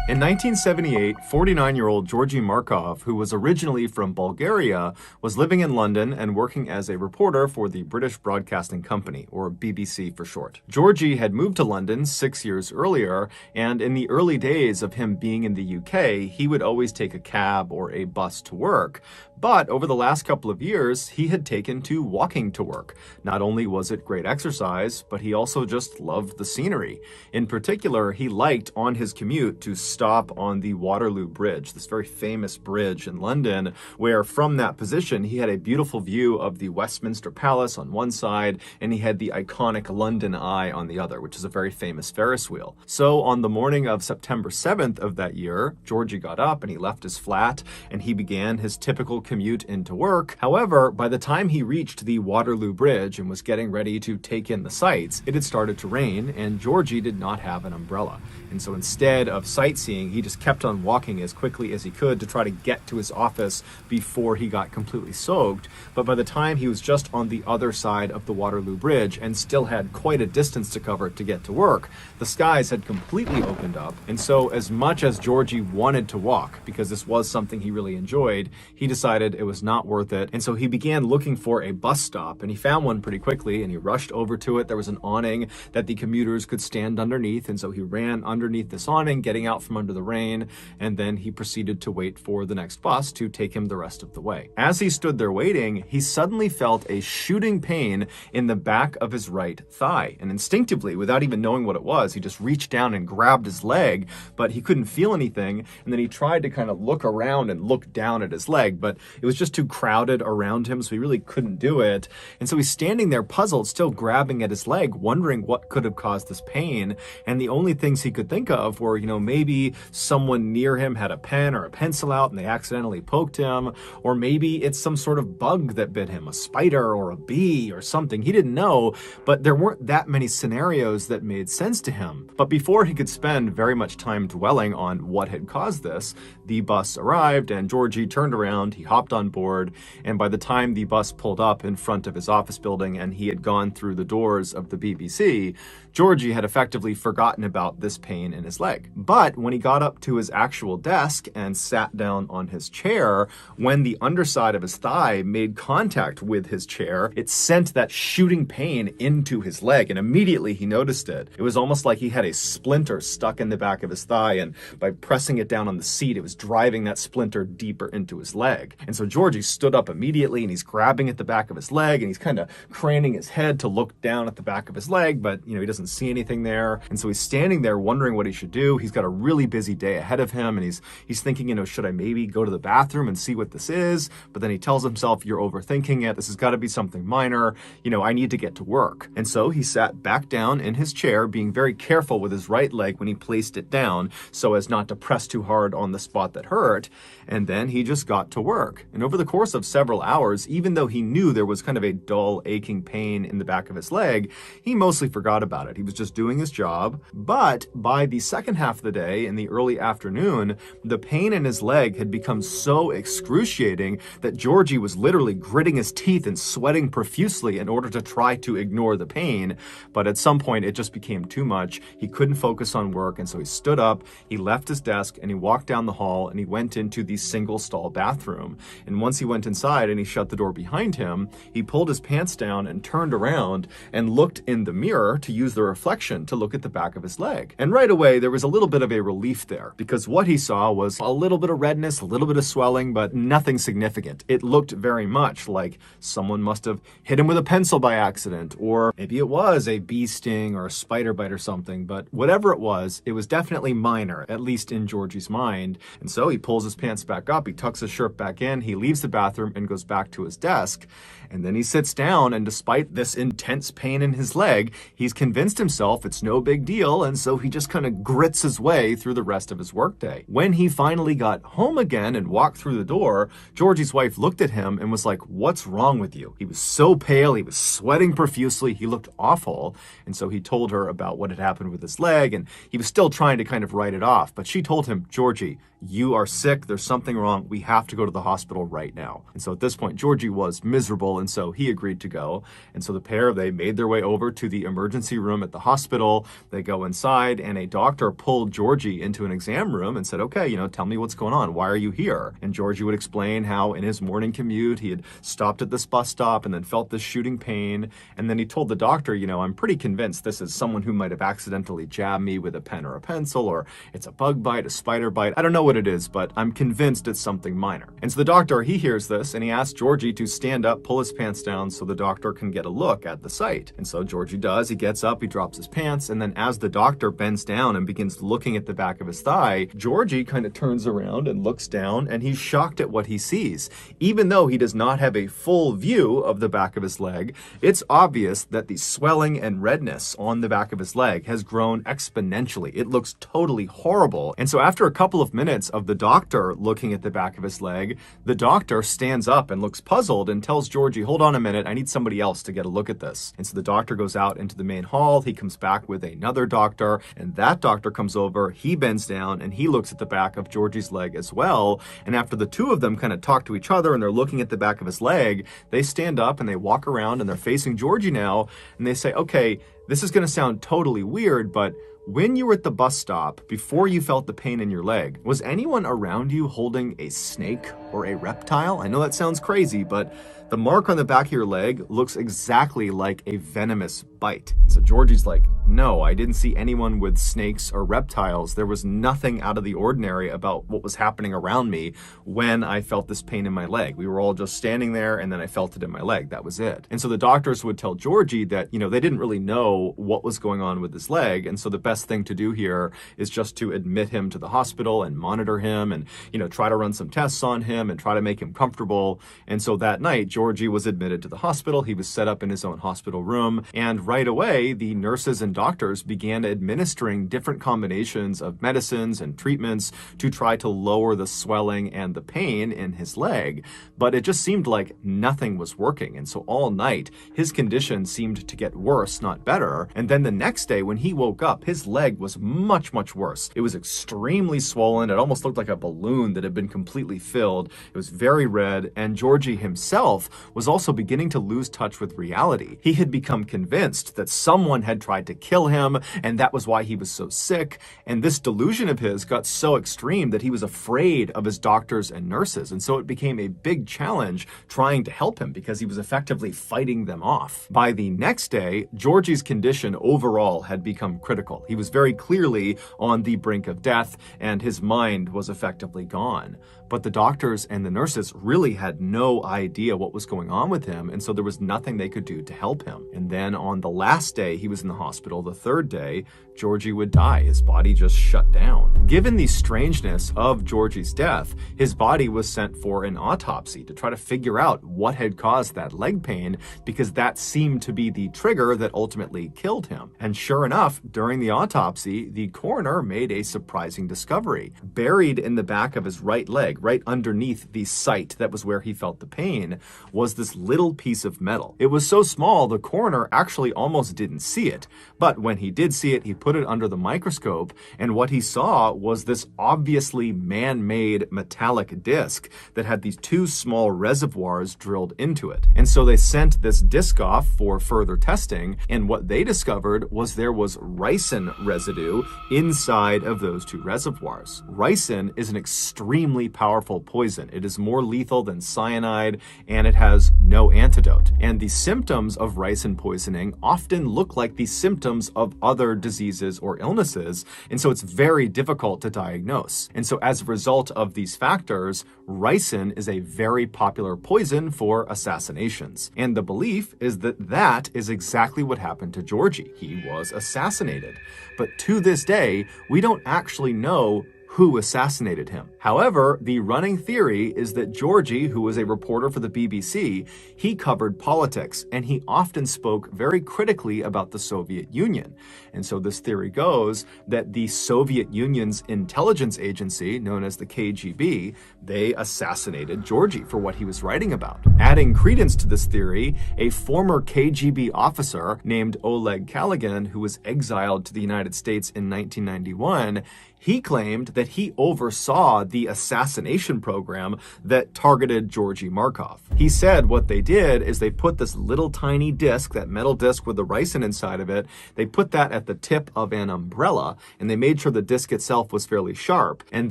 B: In 1978, 49-year-old Georgy Markov, who was originally from Bulgaria, was living in London and working as a reporter for the British Broadcasting Company, or BBC for short. Georgy had moved to London 6 years earlier, and in the early days of him being in the UK, he would always take a cab or a bus to work. But over the last couple of years, he had taken to walking to work. Not only was it great exercise, but he also just loved the scenery. In particular, he liked on his commute to stop on the Waterloo Bridge, this very famous bridge in London, where from that position, he had a beautiful view of the Westminster Palace on one side, and he had the iconic London Eye on the other, which is a very famous Ferris wheel. So on the morning of September 7th of that year, Georgy got up and he left his flat, and he began his typical commute into work. However, by the time he reached the Waterloo Bridge and was getting ready to take in the sights, it had started to rain, and Georgy did not have an umbrella. And so instead of sightseeing, he just kept on walking as quickly as he could to try to get to his office before he got completely soaked. But by the time he was just on the other side of the Waterloo Bridge and still had quite a distance to cover to get to work, the skies had completely opened up. And so as much as Georgy wanted to walk, because this was something he really enjoyed, he decided it was not worth it. And so he began looking for a bus stop, and he found one pretty quickly, and he rushed over to it. There was an awning that the commuters could stand underneath, and so he ran underneath this awning, getting out from under the rain, and then he proceeded to wait for the next bus to take him the rest of the way. As he stood there waiting, he suddenly felt a shooting pain in the back of his right thigh, and instinctively, without even knowing what it was, he just reached down and grabbed his leg, but he couldn't feel anything, and then he tried to kind of look around and look down at his leg, but it was just too crowded around him, so he really couldn't do it. And so he's standing there puzzled, still grabbing at his leg, wondering what could have caused this pain, and the only things he could think of were, maybe someone near him had a pen or a pencil out and they accidentally poked him, or maybe it's some sort of bug that bit him, a spider or a bee or something. He didn't know, but there weren't that many scenarios that made sense to him. But before he could spend very much time dwelling on what had caused this, the bus arrived and Georgy turned around, he hopped on board, and by the time the bus pulled up in front of his office building and he had gone through the doors of the BBC, Georgy had effectively forgotten about this pain in his leg. But when he he got up to his actual desk and sat down on his chair, when the underside of his thigh made contact with his chair, it sent that shooting pain into his leg, and immediately he noticed it. It was almost like he had a splinter stuck in the back of his thigh, and by pressing it down on the seat, it was driving that splinter deeper into his leg. And so Georgie stood up immediately, and he's grabbing at the back of his leg, and he's kind of craning his head to look down at the back of his leg, but he doesn't see anything there. And so he's standing there wondering what he should do. He's got a really busy day ahead of him, and he's thinking, should I maybe go to the bathroom and see what this is? But then he tells himself, you're overthinking it. This has got to be something minor. I need to get to work. And so he sat back down in his chair, being very careful with his right leg when he placed it down so as not to press too hard on the spot that hurt. And then he just got to work. And over the course of several hours, even though he knew there was kind of a dull, aching pain in the back of his leg, he mostly forgot about it. He was just doing his job. But by the second half of the day, in the early afternoon, the pain in his leg had become so excruciating that Georgie was literally gritting his teeth and sweating profusely in order to try to ignore the pain. But at some point, it just became too much. He couldn't focus on work, and so he stood up, he left his desk, and he walked down the hall, and he went into the single stall bathroom. And once he went inside and he shut the door behind him, he pulled his pants down and turned around and looked in the mirror to use the reflection to look at the back of his leg. And right away, there was a little bit of a relief there, because what he saw was a little bit of redness, a little bit of swelling, but nothing significant. It looked very much like someone must have hit him with a pencil by accident, or maybe it was a bee sting or a spider bite or something, but whatever it was definitely minor, at least in Georgie's mind. And so he pulls his pants back up, he tucks his shirt back in, he leaves the bathroom and goes back to his desk. And then he sits down, and despite this intense pain in his leg, he's convinced himself it's no big deal, and so he just kind of grits his way through the rest of his workday. When he finally got home again and walked through the door, Georgie's wife looked at him and was like, "What's wrong with you?" He was so pale, he was sweating profusely, he looked awful. And so he told her about what had happened with his leg, and he was still trying to kind of write it off. But she told him, "Georgie, you are sick, there's something wrong, we have to go to the hospital right now." And so at this point, Georgie was miserable, and so he agreed to go. And so the pair, they made their way over to the emergency room at the hospital. They go inside, and a doctor pulled Georgie into an exam room and said, "Okay, tell me what's going on. Why are you here?" And Georgie would explain how in his morning commute, he had stopped at this bus stop and then felt this shooting pain. And then he told the doctor, "I'm pretty convinced this is someone who might have accidentally jabbed me with a pen or a pencil, or it's a bug bite, a spider bite. I don't know what it is, but I'm convinced it's something minor." And so the doctor, he hears this, and he asks Georgie to stand up, pull his pants down so the doctor can get a look at the site. And so Georgie does. He gets up, he drops his pants, and then as the doctor bends down and begins looking at the back of his thigh, Georgie kind of turns around and looks down, and he's shocked at what he sees. Even though he does not have a full view of the back of his leg, it's obvious that the swelling and redness on the back of his leg has grown exponentially. It looks totally horrible. And so after a couple of minutes of the doctor looking at the back of his leg, the doctor stands up and looks puzzled and tells Georgie, "Hold on a minute, I need somebody else to get a look at this." And so the doctor goes out into the main hall, he comes back with another doctor, and that doctor comes over, he bends down, and he looks at the back of Georgie's leg as well. And after the two of them kind of talk to each other and they're looking at the back of his leg, they stand up and they walk around and they're facing Georgie now, and they say, "Okay, this is going to sound totally weird, but when you were at the bus stop, before you felt the pain in your leg, was anyone around you holding a snake or a reptile?" I know that sounds crazy, but the mark on the back of your leg looks exactly like a venomous bite. So Georgie's like, "No, I didn't see anyone with snakes or reptiles. There was nothing out of the ordinary about what was happening around me when I felt this pain in my leg. We were all just standing there, and then I felt it in my leg. That was it." And so the doctors would tell Georgie that, they didn't really know what was going on with his leg. And so the best thing to do here is just to admit him to the hospital and monitor him and, try to run some tests on him and try to make him comfortable. And so that night, Georgie was admitted to the hospital. He was set up in his own hospital room. And right away, the nurses and doctors began administering different combinations of medicines and treatments to try to lower the swelling and the pain in his leg. But it just seemed like nothing was working. And so all night, his condition seemed to get worse, not better. And then the next day, when he woke up, his leg was much, much worse. It was extremely swollen. It almost looked like a balloon that had been completely filled. child. It was very red, and Georgie himself was also beginning to lose touch with reality. He had become convinced that someone had tried to kill him, and that was why he was so sick. And this delusion of his got so extreme that he was afraid of his doctors and nurses. And so it became a big challenge trying to help him because he was effectively fighting them off. By the next day, Georgie's condition overall had become critical. He was very clearly on the brink of death, and his mind was effectively gone. But the doctors and the nurses really had no idea what was going on with him, and so there was nothing they could do to help him. And then on the last day he was in the hospital, the third day, Georgie would die. His body just shut down. Given the strangeness of Georgie's death, his body was sent for an autopsy to try to figure out what had caused that leg pain, because that seemed to be the trigger that ultimately killed him. And sure enough, during the autopsy, the coroner made a surprising discovery. Buried in the back of his right leg, right underneath the site that was where he felt the pain, was this little piece of metal. It was so small, the coroner actually almost didn't see it. But when he did see it, he put it under the microscope, and what he saw was this obviously man-made metallic disc that had these two small reservoirs drilled into it. And so they sent this disc off for further testing, and what they discovered was there was ricin residue inside of those two reservoirs. Ricin is an extremely powerful poison. It is more lethal than cyanide, and it has no antidote. And the symptoms of ricin poisoning often look like the symptoms of other diseases or illnesses, and so it's very difficult to diagnose. And so as a result of these factors, ricin is a very popular poison for assassinations. And the belief is that that is exactly what happened to Georgie. He was assassinated. But to this day, we don't actually know who assassinated him. However, the running theory is that Georgie, who was a reporter for the BBC, he covered politics, and he often spoke very critically about the Soviet Union. And so this theory goes that the Soviet Union's intelligence agency, known as the KGB, they assassinated Georgie for what he was writing about. Adding credence to this theory, a former KGB officer named Oleg Kalugin, who was exiled to the United States in 1991, he claimed that he oversaw the assassination program that targeted Georgy Markov. He said what they did is they put this little tiny disc, that metal disc with the ricin inside of it, they put that at the tip of an umbrella, and they made sure the disc itself was fairly sharp. And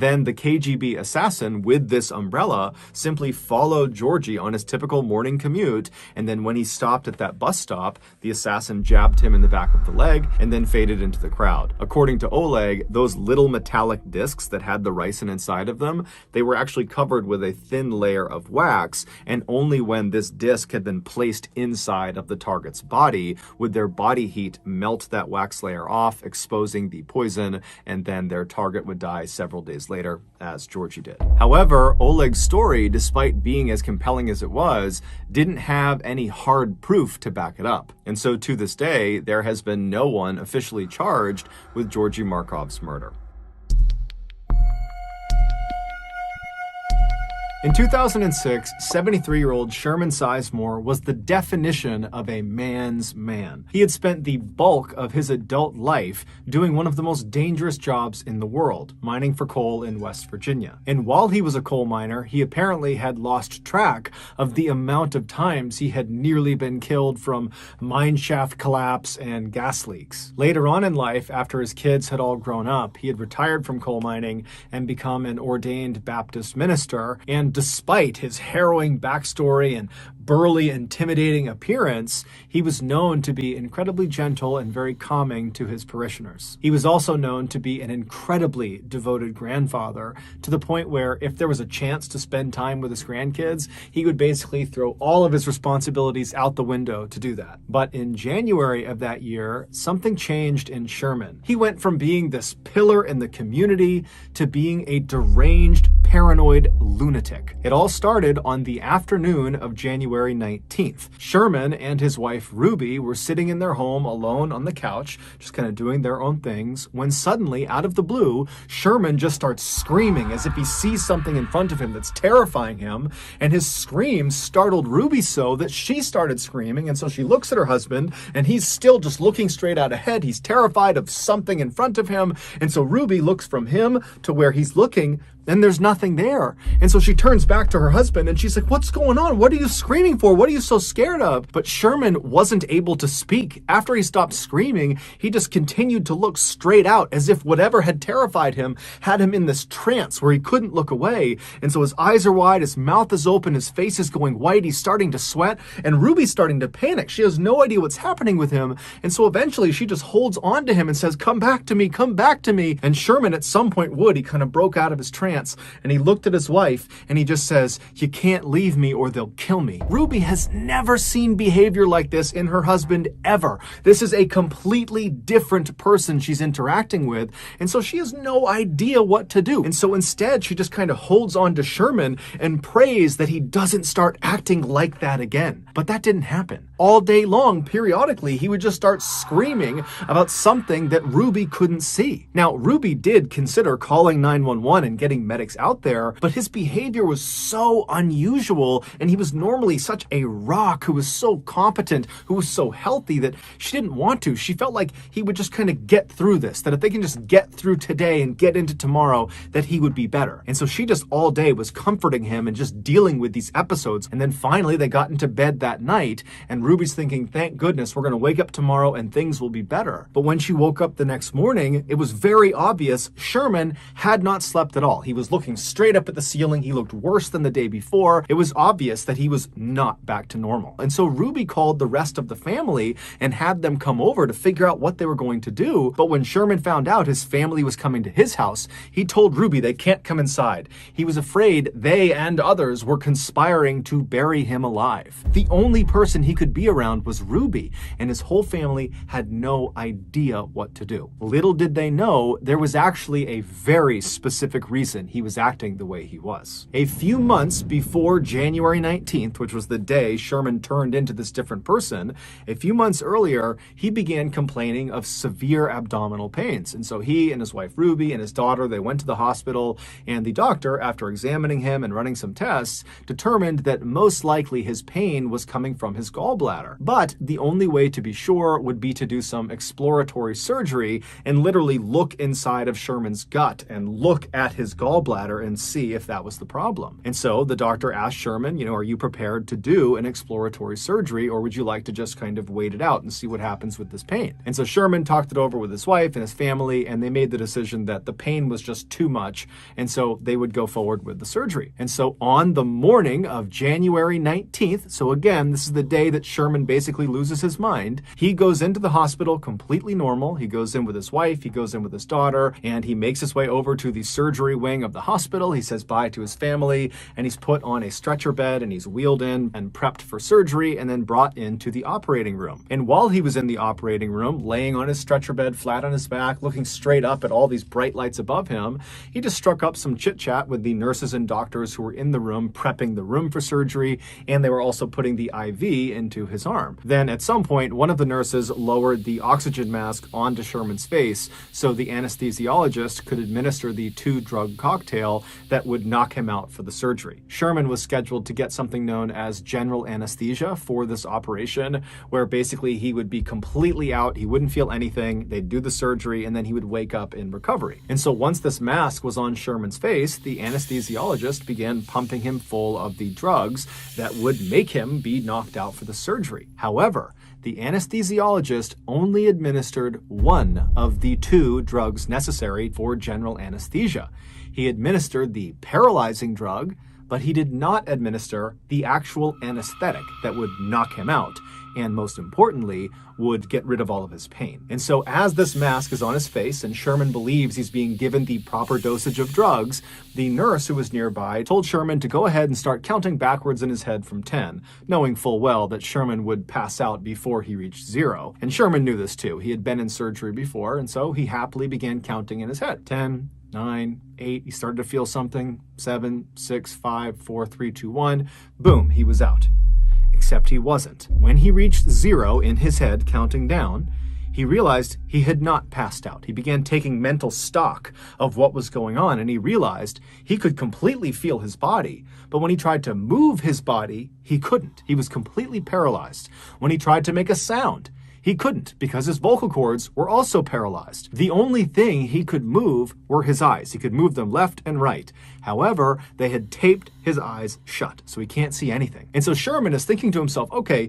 B: then the KGB assassin with this umbrella simply followed Georgie on his typical morning commute, and then when he stopped at that bus stop, the assassin jabbed him in the back of the leg and then faded into the crowd. According to Oleg, those little metallic discs that had the ricin inside of them, they were actually covered with a thin layer of wax, and only when this disc had been placed inside of the target's body would their body heat melt that wax layer off, exposing the poison, and then their target would die several days later, as Georgie did. However, Oleg's story, despite being as compelling as it was, didn't have any hard proof to back it up. And so to this day, there has been no one officially charged with Georgy Markov's murder. In 2006, 73-year-old Sherman Sizemore was the definition of a man's man. He had spent the bulk of his adult life doing one of the most dangerous jobs in the world, mining for coal in West Virginia. And while he was a coal miner, he apparently had lost track of the amount of times he had nearly been killed from mine shaft collapse and gas leaks. Later on in life, after his kids had all grown up, he had retired from coal mining and become an ordained Baptist minister, and despite his harrowing backstory and burly, intimidating appearance, he was known to be incredibly gentle and very calming to his parishioners. He was also known to be an incredibly devoted grandfather, to the point where if there was a chance to spend time with his grandkids, he would basically throw all of his responsibilities out the window to do that. But in January of that year, something changed in Sherman. He went from being this pillar in the community to being a deranged, paranoid lunatic. It all started on the afternoon of January 19th. Sherman and his wife Ruby were sitting in their home alone on the couch, just kind of doing their own things, when suddenly, out of the blue, Sherman just starts screaming as if he sees something in front of him that's terrifying him, and his scream startled Ruby so that she started screaming, and so she looks at her husband, and he's still just looking straight out ahead. He's terrified of something in front of him, and so Ruby looks from him to where he's looking, and there's nothing there. And so she turns back to her husband and she's like, what's going on? What are you screaming for? What are you so scared of? But Sherman wasn't able to speak. After he stopped screaming, he just continued to look straight out as if whatever had terrified him had him in this trance where he couldn't look away. And so his eyes are wide, his mouth is open, his face is going white, he's starting to sweat, and Ruby's starting to panic. She has no idea what's happening with him. And so eventually she just holds on to him and says, come back to me, come back to me. And Sherman at some point he kind of broke out of his trance and he looked at his wife and he just says, you can't leave me or they'll kill me. Ruby has never seen behavior like this in her husband ever. This is a completely different person she's interacting with. And so she has no idea what to do. And so instead she just kind of holds on to Sherman and prays that he doesn't start acting like that again. But that didn't happen. All day long, periodically, he would just start screaming about something that Ruby couldn't see. Now, Ruby did consider calling 911 and getting medics out there, but his behavior was so unusual, and he was normally such a rock who was so competent, who was so healthy that she didn't want to. She felt like he would just kind of get through this, that if they can just get through today and get into tomorrow, that he would be better. And so she just all day was comforting him and just dealing with these episodes. And then finally they got into bed that night, and Ruby's thinking, thank goodness we're going to wake up tomorrow and things will be better. But when she woke up the next morning, it was very obvious Sherman had not slept at all. He was looking straight up at the ceiling. He looked worse than the day before. It was obvious that he was not back to normal. And so Ruby called the rest of the family and had them come over to figure out what they were going to do. But when Sherman found out his family was coming to his house, he told Ruby they can't come inside. He was afraid they and others were conspiring to bury him alive. The only person he could be around was Ruby, and his whole family had no idea what to do. Little did they know there was actually a very specific reason he was acting the way he was. A few months before January 19th, which was the day Sherman turned into this different person, a few months earlier, he began complaining of severe abdominal pains. And so he and his wife Ruby and his daughter, they went to the hospital, and the doctor, after examining him and running some tests, determined that most likely his pain was coming from his gallbladder. But the only way to be sure would be to do some exploratory surgery and literally look inside of Sherman's gut and look at his gallbladder and see if that was the problem. And so the doctor asked Sherman, are you prepared to do an exploratory surgery, or would you like to just kind of wait it out and see what happens with this pain? And so Sherman talked it over with his wife and his family, and they made the decision that the pain was just too much, and so they would go forward with the surgery. And so on the morning of January 19th, so again, this is the day that Sherman basically loses his mind, he goes into the hospital completely normal. He goes in with his wife, he goes in with his daughter, and he makes his way over to the surgery wing of the hospital. He says bye to his family, and he's put on a stretcher bed, and he's wheeled in and prepped for surgery, and then brought into the operating room. And while he was in the operating room, laying on his stretcher bed, flat on his back, looking straight up at all these bright lights above him, he just struck up some chit-chat with the nurses and doctors who were in the room prepping the room for surgery, and they were also putting the IV into his arm. Then at some point, one of the nurses lowered the oxygen mask onto Sherman's face so the anesthesiologist could administer the 2-drug cocktail that would knock him out for the surgery. Sherman was scheduled to get something known as general anesthesia for this operation, where basically he would be completely out, he wouldn't feel anything, they'd do the surgery, and then he would wake up in recovery. And so once this mask was on Sherman's face, the anesthesiologist began pumping him full of the drugs that would make him be knocked out for the surgery. However, the anesthesiologist only administered one of the 2 drugs necessary for general anesthesia. He administered the paralyzing drug, but he did not administer the actual anesthetic that would knock him out, and most importantly, would get rid of all of his pain. And so as this mask is on his face and Sherman believes he's being given the proper dosage of drugs, the nurse who was nearby told Sherman to go ahead and start counting backwards in his head from 10, knowing full well that Sherman would pass out before he reached 0. And Sherman knew this too. He had been in surgery before, and so he happily began counting in his head. 10, 9, 8, he started to feel something. 7, 6, 5, 4, 3, 2, 1. Boom, he was out. Except he wasn't. When he reached 0 in his head, counting down, he realized he had not passed out. He began taking mental stock of what was going on, and he realized he could completely feel his body, but when he tried to move his body, he couldn't. He was completely paralyzed. When he tried to make a sound, He couldn't, because his vocal cords were also paralyzed. The only thing he could move were his eyes. He could move them left and right. However, they had taped his eyes shut, so he can't see anything. And so Sherman is thinking to himself, okay,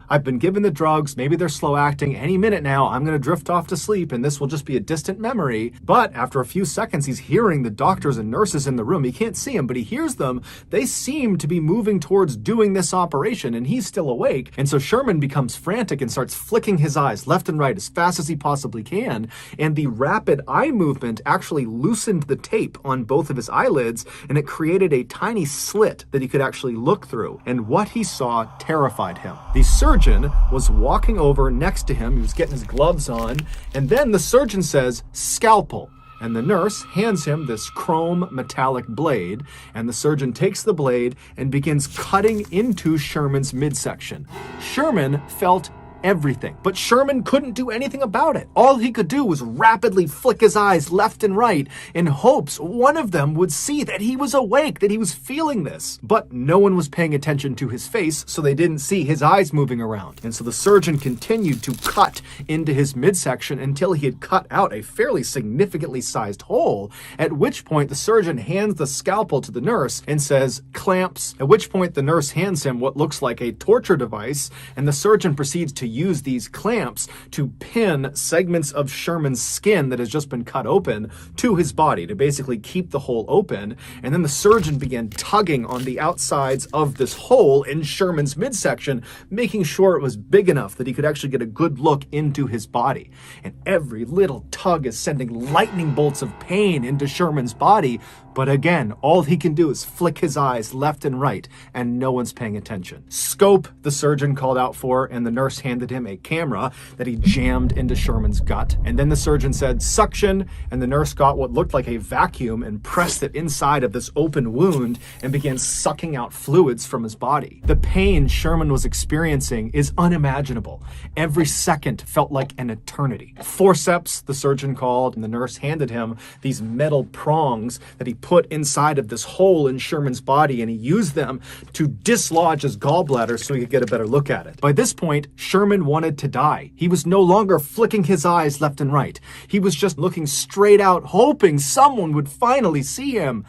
B: I've been given the drugs, maybe they're slow acting, any minute now I'm going to drift off to sleep and this will just be a distant memory. But after a few seconds, he's hearing the doctors and nurses in the room. He can't see them, but he hears them. They seem to be moving towards doing this operation, and he's still awake. And so Sherman becomes frantic and starts flicking his eyes left and right as fast as he possibly can. And the rapid eye movement actually loosened the tape on both of his eyelids, and it created a tiny slit that he could actually look through. And what he saw terrified him. The surgeon was walking over next to him. He was getting his gloves on, and then the surgeon says, "Scalpel." And the nurse hands him this chrome metallic blade, and the surgeon takes the blade and begins cutting into Sherman's midsection. Sherman felt everything, but Sherman couldn't do anything about it. All he could do was rapidly flick his eyes left and right in hopes one of them would see that he was awake, that he was feeling this. But no one was paying attention to his face, so they didn't see his eyes moving around. And so the surgeon continued to cut into his midsection until he had cut out a fairly significantly sized hole, at which point the surgeon hands the scalpel to the nurse and says, "Clamps," at which point the nurse hands him what looks like a torture device, and the surgeon proceeds to use these clamps to pin segments of Sherman's skin that has just been cut open to his body to basically keep the hole open. And then the surgeon began tugging on the outsides of this hole in Sherman's midsection, making sure it was big enough that he could actually get a good look into his body. And every little tug is sending lightning bolts of pain into Sherman's body. But again, all he can do is flick his eyes left and right, and no one's paying attention. "Scope," the surgeon called out for, and the nurse handed him a camera that he jammed into Sherman's gut. And then the surgeon said, "Suction," and the nurse got what looked like a vacuum and pressed it inside of this open wound and began sucking out fluids from his body. The pain Sherman was experiencing is unimaginable. Every second felt like an eternity. "Forceps," the surgeon called, and the nurse handed him these metal prongs that he put inside of this hole in Sherman's body, and he used them to dislodge his gallbladder so he could get a better look at it. By this point, Sherman wanted to die. He was no longer flicking his eyes left and right. He was just looking straight out, hoping someone would finally see him.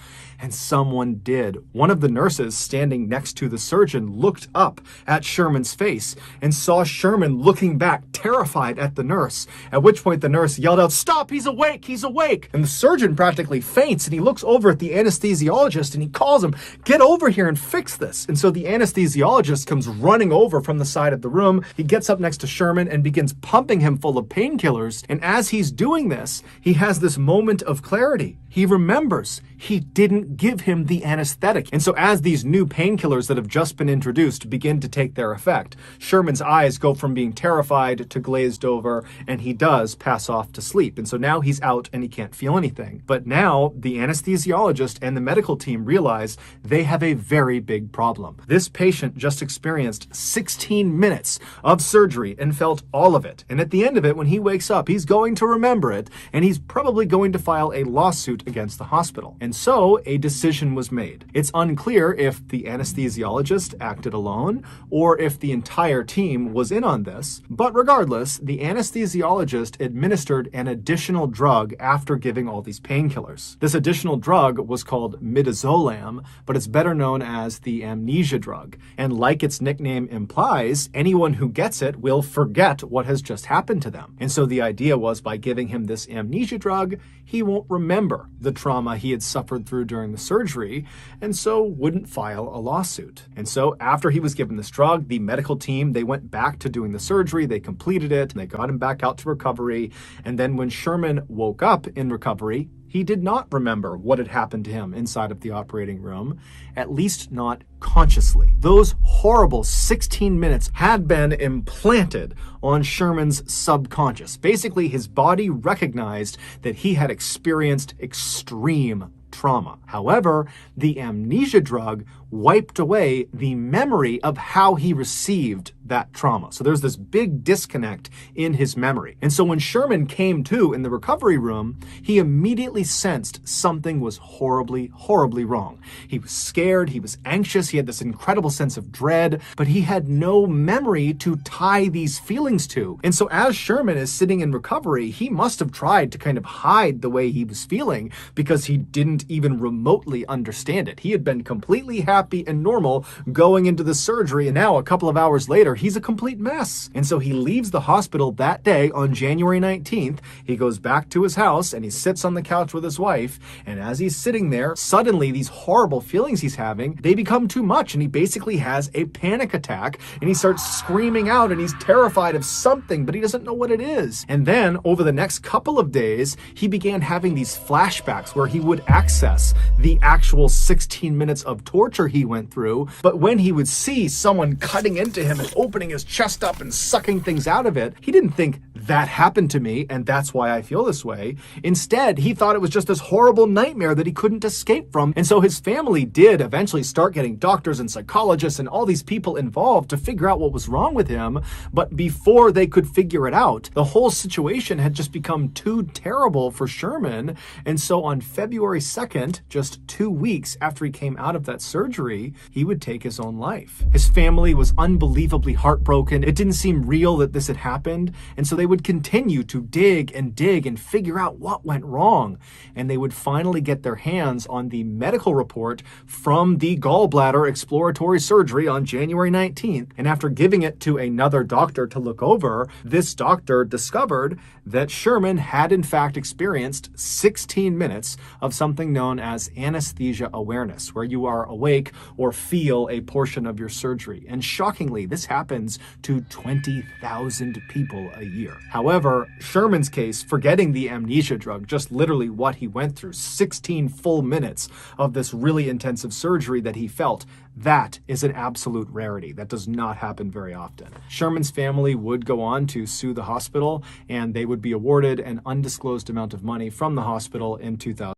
B: And someone did. One of the nurses standing next to the surgeon looked up at Sherman's face and saw Sherman looking back, terrified at the nurse, at which point the nurse yelled out, "Stop, he's awake, he's awake!" And the surgeon practically faints, and he looks over at the anesthesiologist and he calls him, "Get over here and fix this." And so the anesthesiologist comes running over from the side of the room. He gets up next to Sherman and begins pumping him full of painkillers. And as he's doing this, he has this moment of clarity. He remembers he didn't give him the anesthetic. And so as these new painkillers that have just been introduced begin to take their effect, Sherman's eyes go from being terrified to glazed over, and he does pass off to sleep. And so now he's out and he can't feel anything. But now the anesthesiologist and the medical team realize they have a very big problem. This patient just experienced 16 minutes of surgery and felt all of it. And at the end of it, when he wakes up, he's going to remember it, and he's probably going to file a lawsuit against the hospital. And so a decision was made. It's unclear if the anesthesiologist acted alone or if the entire team was in on this, but regardless, the anesthesiologist administered an additional drug after giving all these painkillers. This additional drug was called midazolam, but it's better known as the amnesia drug. And like its nickname implies, anyone who gets it will forget what has just happened to them. And so the idea was, by giving him this amnesia drug, he won't remember the trauma he had suffered through during the surgery, and so wouldn't file a lawsuit. And so after he was given this drug, the medical team, they went back to doing the surgery, they completed it, and they got him back out to recovery. And then when Sherman woke up in recovery, he did not remember what had happened to him inside of the operating room, at least not consciously. Those horrible 16 minutes had been implanted on Sherman's subconscious. Basically, his body recognized that he had experienced extreme trauma. However, the amnesia drug wiped away the memory of how he received that trauma. So there's this big disconnect in his memory. And so when Sherman came to in the recovery room, he immediately sensed something was horribly, horribly wrong. He was scared, he was anxious, he had this incredible sense of dread, but he had no memory to tie these feelings to. And so as Sherman is sitting in recovery, he must have tried to kind of hide the way he was feeling because he didn't even remotely understand it. He had been completely happy and normal going into the surgery, and now a couple of hours later, he's a complete mess. And so he leaves the hospital that day on January 19th. He goes back to his house and he sits on the couch with his wife. And as he's sitting there, suddenly these horrible feelings he's having, they become too much. And he basically has a panic attack and he starts screaming out and he's terrified of something, but he doesn't know what it is. And then over the next couple of days, he began having these flashbacks where he would access the actual 16 minutes of torture he went through. But when he would see someone cutting into him and opening his chest up and sucking things out of it, he didn't think that happened to me and that's why I feel this way. Instead, he thought it was just this horrible nightmare that he couldn't escape from. And so his family did eventually start getting doctors and psychologists and all these people involved to figure out what was wrong with him. But before they could figure it out, the whole situation had just become too terrible for Sherman. And so on February 2nd, just 2 weeks after he came out of that surgery, he would take his own life. His family was unbelievably heartbroken. It didn't seem real that this had happened. And so they would continue to dig and figure out what went wrong. And they would finally get their hands on the medical report from the gallbladder exploratory surgery on January 19th. And after giving it to another doctor to look over, this doctor discovered that Sherman had in fact experienced 16 minutes of something known as anesthesia awareness, where you are awake or feel a portion of your surgery. And shockingly, this happens to 20,000 people a year. However, Sherman's case, forgetting the amnesia drug, just literally what he went through, 16 full minutes of this really intensive surgery that he felt, that is an absolute rarity. That does not happen very often. Sherman's family would go on to sue the hospital, and they would be awarded an undisclosed amount of money from the hospital in 2000.